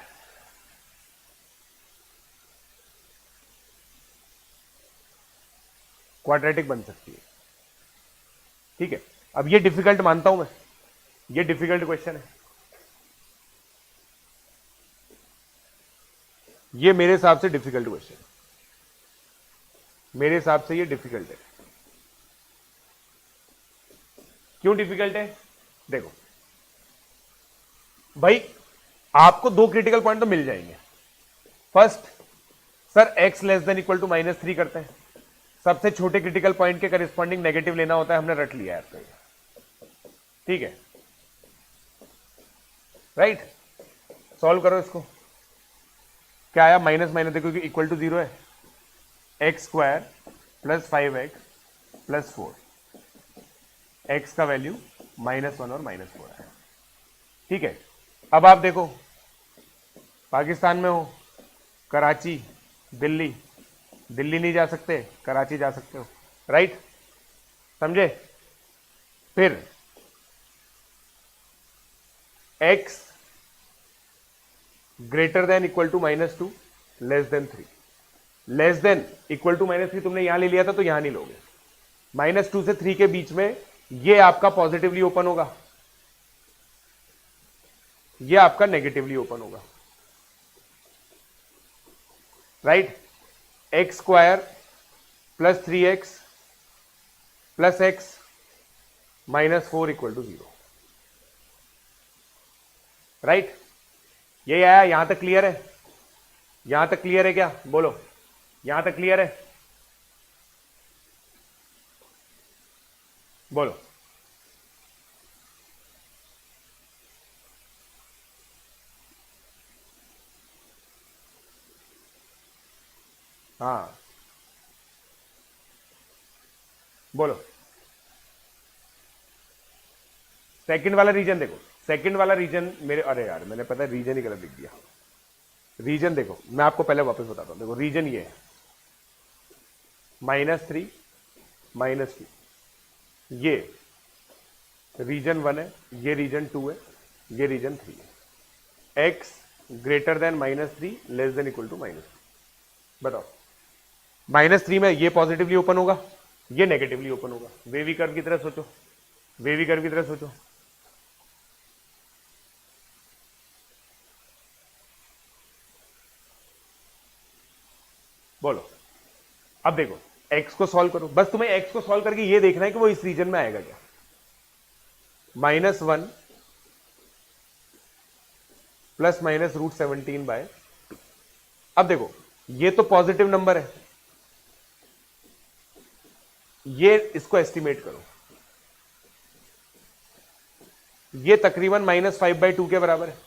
क्वाड्रेटिक बन सकती है, ठीक है। अब ये डिफिकल्ट मानता हूं मैं, ये डिफिकल्ट क्वेश्चन है, ये मेरे हिसाब से डिफिकल्ट क्वेश्चन है, मेरे हिसाब से ये डिफिकल्ट है। क्यों डिफिकल्ट है, देखो भाई, आपको दो क्रिटिकल पॉइंट तो मिल जाएंगे। First, sir x less than equal to -3 करते हैं, सबसे छोटे क्रिटिकल पॉइंट के करिस्पॉन्डिंग नेगेटिव लेना होता है, हमने रट लिया है आपको, ठीक है। राइट, सॉल्व करो इसको। क्या आया, माइनस माइनस देखो क्योंकि इक्वल टू 0 है, x square plus 5x plus 4, x का वैल्यू -1 और -4 है, ठीक है। अब आप देखो, पाकिस्तान में हो, कराची, दिल्ली, दिल्ली नहीं जा सकते, कराची जा सकते हो, राइट, समझे। फिर x greater than equal to -2 less than 3, less than equal to -3 तुमने यहां ले लिया था तो यहां नहीं लोगे, -2 से 3 के बीच में ये आपका पॉजिटिवली ओपन होगा, ये आपका नेगेटिवली ओपन होगा, right. X square plus 3x plus x -4 equal to 0, right. यही आया, यहां तक क्लियर है, यहां तक क्लियर है क्या, बोलो, यहां तक क्लियर है, बोलो। हाँ बोलो। सेकंड वाला रीजन देखो, सेकंड वाला रीजन मेरे, अरे यार मैंने पता है रीजन ही गलत लिख दिया। रीजन देखो, मैं आपको पहले वापस बताता हूं, देखो रीजन ये है -3 -2, ये रीजन 1 है, ये रीजन 2 है, ये रीजन 3 है, x greater than -3 less than equal to -3। बताओ, -3 में ये पॉजिटिवली ओपन होगा, ये नेगेटिवली ओपन होगा। वेवी कर्व की तरह सोचो, वेवी कर्व की तरह सोचो। बोलो, अब देखो x को सॉल्व करो, बस तुम्हें x को सॉल्व करके ये देखना है कि वो इस रीजन में आएगा क्या। -1 प्लस माइनस √17/। अब देखो ये तो पॉजिटिव नंबर है, ये इसको एस्टिमेट करो, ये तकरीबन -5/2 के बराबर है,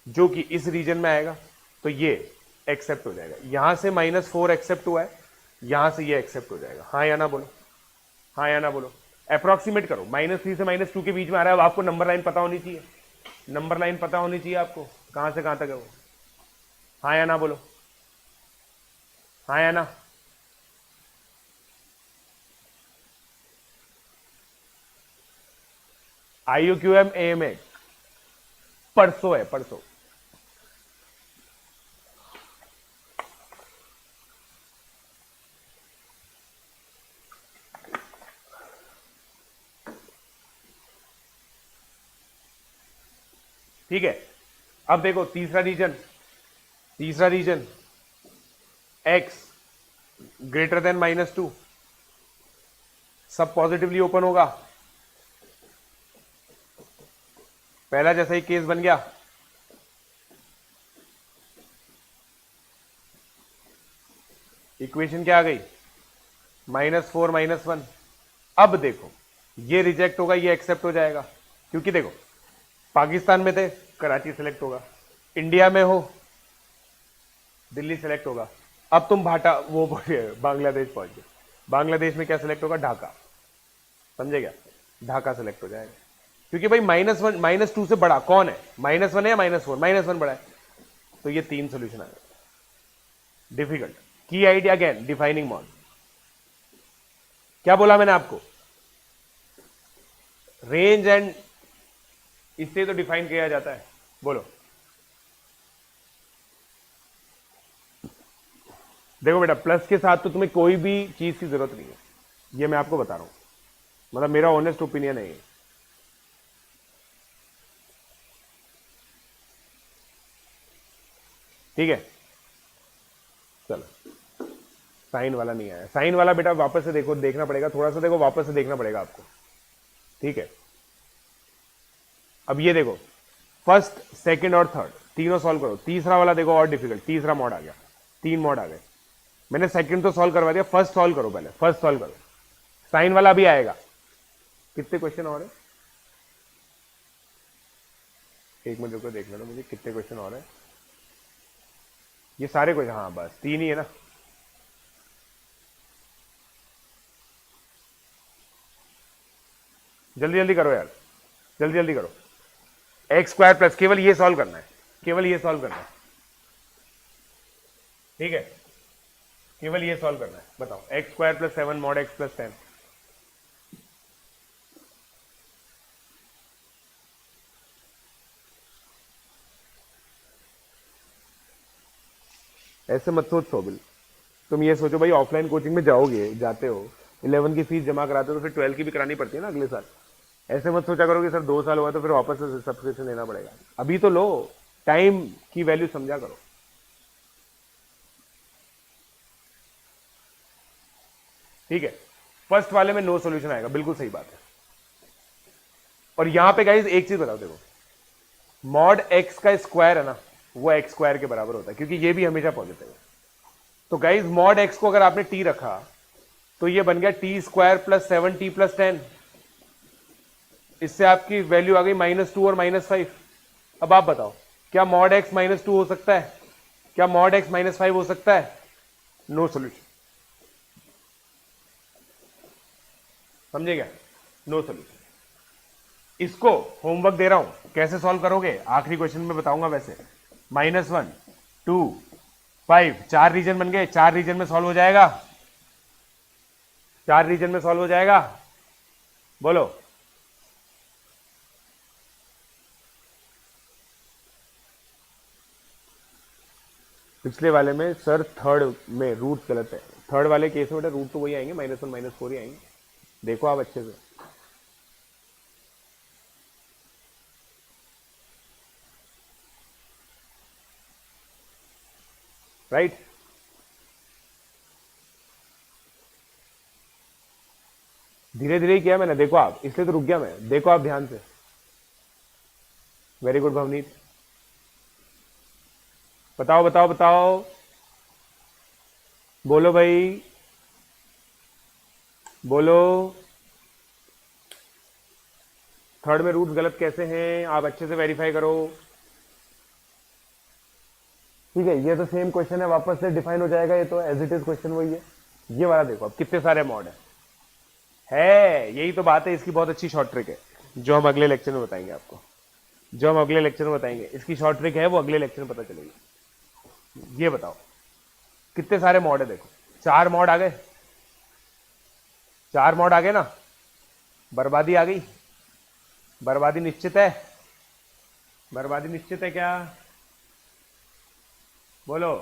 जो कि इस रीजन में आएगा, तो ये एक्सेप्ट हो जाएगा। यहां से -4 एक्सेप्ट हुआ है, यहां से ये एक्सेप्ट हो जाएगा। हाँ या ना बोलो, हाँ या ना बोलो। अप्रोक्सीमेट करो, -3 से -2 के बीच में आ रहा है। अब आपको नंबर लाइन पता होनी चाहिए, नंबर लाइन पता होनी चाहिए आपको, कहां से कहां तक है वो। हाँ या ना बोलो, हाँ या ना। IUQM AMA परसों है, परसों। ठीक है, अब देखो तीसरा रीजन, तीसरा रीजन x ग्रेटर देन -2, सब पॉजिटिवली ओपन होगा। पहला जैसा ही केस बन गया, इक्वेशन क्या आ गई, -4 -1। अब देखो ये रिजेक्ट होगा, ये एक्सेप्ट हो जाएगा, क्योंकि देखो पाकिस्तान में थे, कराची सेलेक्ट होगा, इंडिया में हो, दिल्ली सेलेक्ट होगा। अब तुम भाटा वो बांग्लादेश पहुंच गए, बांग्लादेश में क्या सेलेक्ट होगा, ढाका, समझे क्या, ढाका सेलेक्ट हो जाएगा। क्योंकि भाई -1 -2 से बड़ा कौन है, -1 है या -4, -1 बड़ा है, तो ये 3 सोल्यूशन आ गए। डिफिकल्ट की आइडिया अगेन, डिफाइनिंग मॉड। क्या बोला मैंने आपको, रेंज एंड इससे तो डिफाइन किया जाता है। बोलो, देखो बेटा प्लस के साथ तो तुम्हें कोई भी चीज की जरूरत नहीं है, ये मैं आपको बता रहा हूं, मतलब मेरा ऑनेस्ट ओपिनियन है ये। ठीक है, चलो साइन वाला नहीं आया, साइन वाला बेटा वापस से देखो, देखना पड़ेगा थोड़ा सा, देखो वापस से देखना पड़ेगा आपको। ठीक है, अब ये देखो फर्स्ट सेकंड और थर्ड तीनों सॉल्व करो, तीसरा वाला देखो और डिफिकल्ट, तीसरा मॉड आ गया, 3 मॉड आ गए। मैंने सेकंड तो सॉल्व करवा दिया, फर्स्ट सॉल्व करो, पहले फर्स्ट सॉल्व करो, साइन वाला भी आएगा। कितने क्वेश्चन और है, एक मिनट रुको देख लेना मुझे कितने क्वेश्चन और है। ये सारे क्वेश्चन, हाँ बस 3 ही है ना। जल्दी जल्दी करो यार, जल्दी जल्दी करो। x² प्लस, केवल ये सॉल्व करना है, केवल ये सॉल्व करना है। ठीक है, केवल ये सॉल्व करना है। बताओ x² + 7 mod x + 10, ऐसे मत सोच सोबिल, तुम ये सोचो भाई ऑफलाइन कोचिंग में जाओगे, जाते हो 11 की फीस जमा कराते हो तो फिर 12 की भी करानी पड़ती है ना अगले साल। ऐसे मत सोचा करो कि सर 2 साल हुआ तो फिर वापस से सब्सक्रिप्शन लेना पड़ेगा। अभी तो लो, टाइम की वैल्यू समझा करो। ठीक है, फर्स्ट वाले में नो सॉल्यूशन आएगा, बिल्कुल सही बात है। और यहां पे गाइस एक चीज बताओ, देखो मॉड x का स्क्वायर है ना, वो x² के बराबर होता है, क्योंकि ये भी हमेशा पॉजिटिव है। तो गाइस मॉड x को अगर आपने t रखा तो ये बन गया t² + 7t + 10, इससे आपकी वैल्यू आ गई -2 और -5। अब आप बताओ क्या मॉड x -2 हो सकता है, क्या मॉड x -5 हो सकता है, नो सॉल्यूशन, समझे क्या, नो सॉल्यूशन। इसको होमवर्क दे रहा हूं, कैसे सॉल्व करोगे आखिरी क्वेश्चन में बताऊंगा। वैसे -1 2 5 4 रीजन बन गए, 4 रीजन में सॉल्व हो जाएगा, 4 रीजन में सॉल्व हो जाएगा। बोलो पिछले वाले में सर थर्ड में रूट गलत है, थर्ड वाले केस में बेटा रूट तो वही आएंगे, -1 -4 ही आएंगे। देखो आप अच्छे से, राइट। धीरे धीरे ही किया मैंने, देखो आप, इसलिए तो रुक गया मैं, देखो आप ध्यान से। वेरी गुड भवनीत, बताओ बताओ बताओ, बोलो भाई बोलो। थर्ड में रूट्स गलत कैसे हैं, आप अच्छे से वेरीफाई करो। ठीक है, ये तो सेम क्वेश्चन है, वापस से डिफाइन हो जाएगा, ये तो एज इट इज क्वेश्चन वही है। ये वाला देखो अब कितने सारे मॉड है, यही तो बात है, इसकी बहुत अच्छी शॉर्ट ट्रिक है जो हम अगले लेक्चर में बताएंगे आपको, जो हम अगले लेक्चर में बताएंगे। इसकी शॉर्ट ट्रिक है वो अगले लेक्चर में पता चलेगी। ये बताओ कितने सारे मॉड है, देखो 4 मॉड आ गए, 4 मॉड आ गए ना। बर्बादी आ गई, बर्बादी निश्चित है, बर्बादी निश्चित है क्या, बोलो।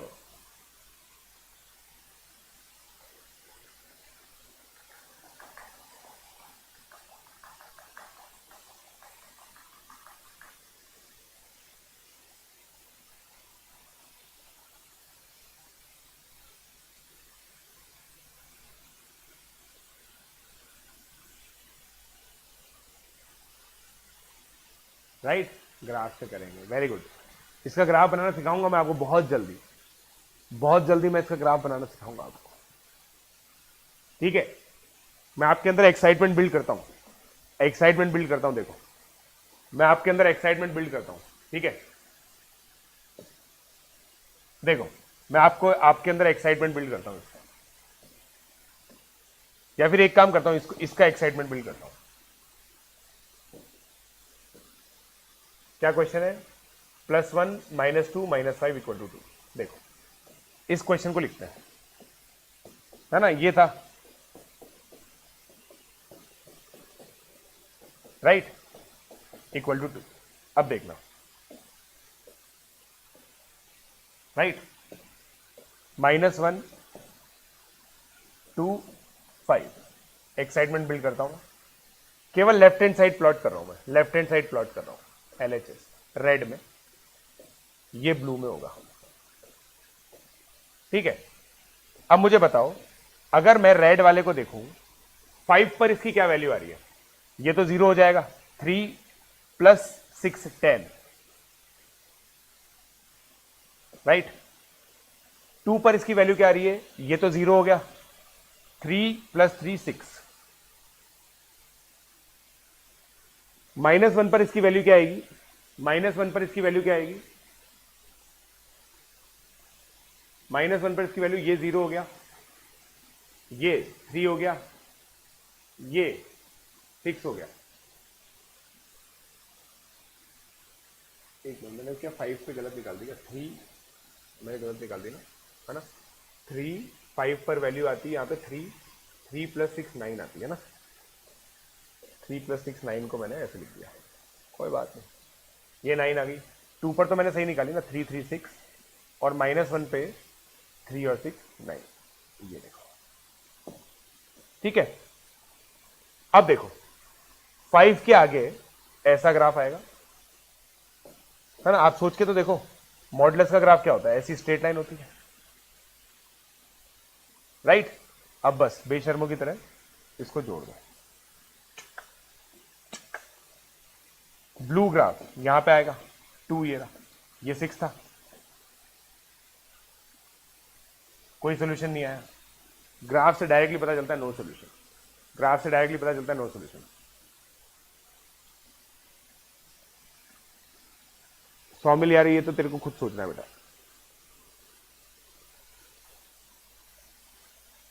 राइट, ग्राफ से करेंगे, वेरी गुड। इसका ग्राफ बनाना सिखाऊंगा मैं आपको बहुत जल्दी, बहुत जल्दी मैं इसका ग्राफ बनाना सिखाऊंगा आपको। ठीक है, मैं आपके अंदर एक्साइटमेंट बिल्ड करता हूं, एक्साइटमेंट बिल्ड करता हूं, देखो मैं आपके अंदर एक्साइटमेंट बिल्ड करता हूं। ठीक है, देखो मैं आपको आपके अंदर एक्साइटमेंट बिल्ड करता हूं, या फिर एक काम करता हूं, इसका एक्साइटमेंट बिल्ड करता हूं। क्या क्वेश्चन है, +1 -2 -5 = 2। देखो इस क्वेश्चन को लिखते हैं, है ना, ये था, राइट, = 2। अब देखना, राइट, -1 2 5, एक्साइटमेंट बिल्ड करता हूं, केवल लेफ्ट हैंड साइड प्लॉट कर रहा हूं मैं, लेफ्ट हैंड साइड प्लॉट कर रहा हूं, LHS रेड में, ये ब्लू में होगा। ठीक है, अब मुझे बताओ, अगर मैं रेड वाले को देखूं, 5 पर इसकी क्या वैल्यू आ रही है, ये तो 0 हो जाएगा, 3 + 6 10, राइट। 2 पर इसकी वैल्यू क्या आ रही है, ये तो 0 हो गया, 3 + 3 6, -1 पर इसकी वैल्यू क्या आएगी, -1 पर इसकी वैल्यू क्या आएगी, -1 पर इसकी वैल्यू, ये 0 हो गया, ये 3 हो गया, ये 6 हो गया। एक मिनट, मैंने क्या 5 पे गलत निकाल दिया, 3 मैंने गलत निकाल दी ना, है ना। 3 5 पर वैल्यू आती है यहाँ पे 3 + 6 9 आती है ना, 3 + 6 9 को मैंने ऐसे लिख दिया, कोई बात नहीं, ये 9 आ गई। 2 पर तो मैंने सही निकाली ना, 3 3 6, और -1 पे 3 और 6 9, ये देखो। ठीक है, अब देखो 5 के आगे ऐसा ग्राफ आएगा, है ना, आप सोच के तो देखो, मॉडुलस का ग्राफ क्या होता है, ऐसी स्ट्रेट लाइन होती है, राइट। अब बस बेशर्मों की तरह इसको जोड़ दो, ब्लू ग्राफ यहां पे आएगा, 2 ये रहा, ये 6 था, कोई सोल्यूशन नहीं आया। ग्राफ से डायरेक्टली पता चलता है नो सोल्यूशन, ग्राफ से डायरेक्टली पता चलता है नो सोल्यूशन। सौमिल यार, ये तो तेरे को खुद सोचना है बेटा,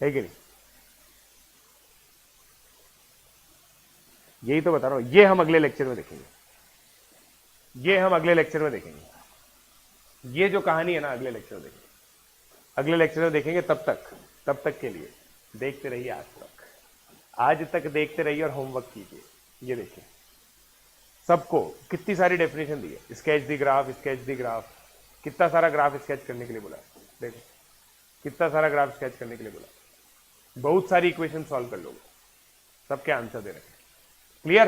है कि नहीं, यही तो बता रहा हूं, ये हम अगले लेक्चर में देखेंगे, ये हम अगले लेक्चर में देखेंगे, ये जो कहानी है ना अगले लेक्चर में देखेंगे, अगले लेक्चर में देखेंगे। तब तक के लिए देखते रहिए, आज तक देखते रहिए और होमवर्क कीजिए। ये देखिए, सबको कितनी सारी डेफिनेशन दी है, स्केच दी ग्राफ, स्केच दी ग्राफ, कितना सारा ग्राफ स्केच करने के लिए बोला है। देखो कितना सारा ग्राफ स्केच करने के लिए बोला, बहुत सारी इक्वेशन सॉल्व कर लोगे, सबके आंसर दे रहे हैं। क्लियर?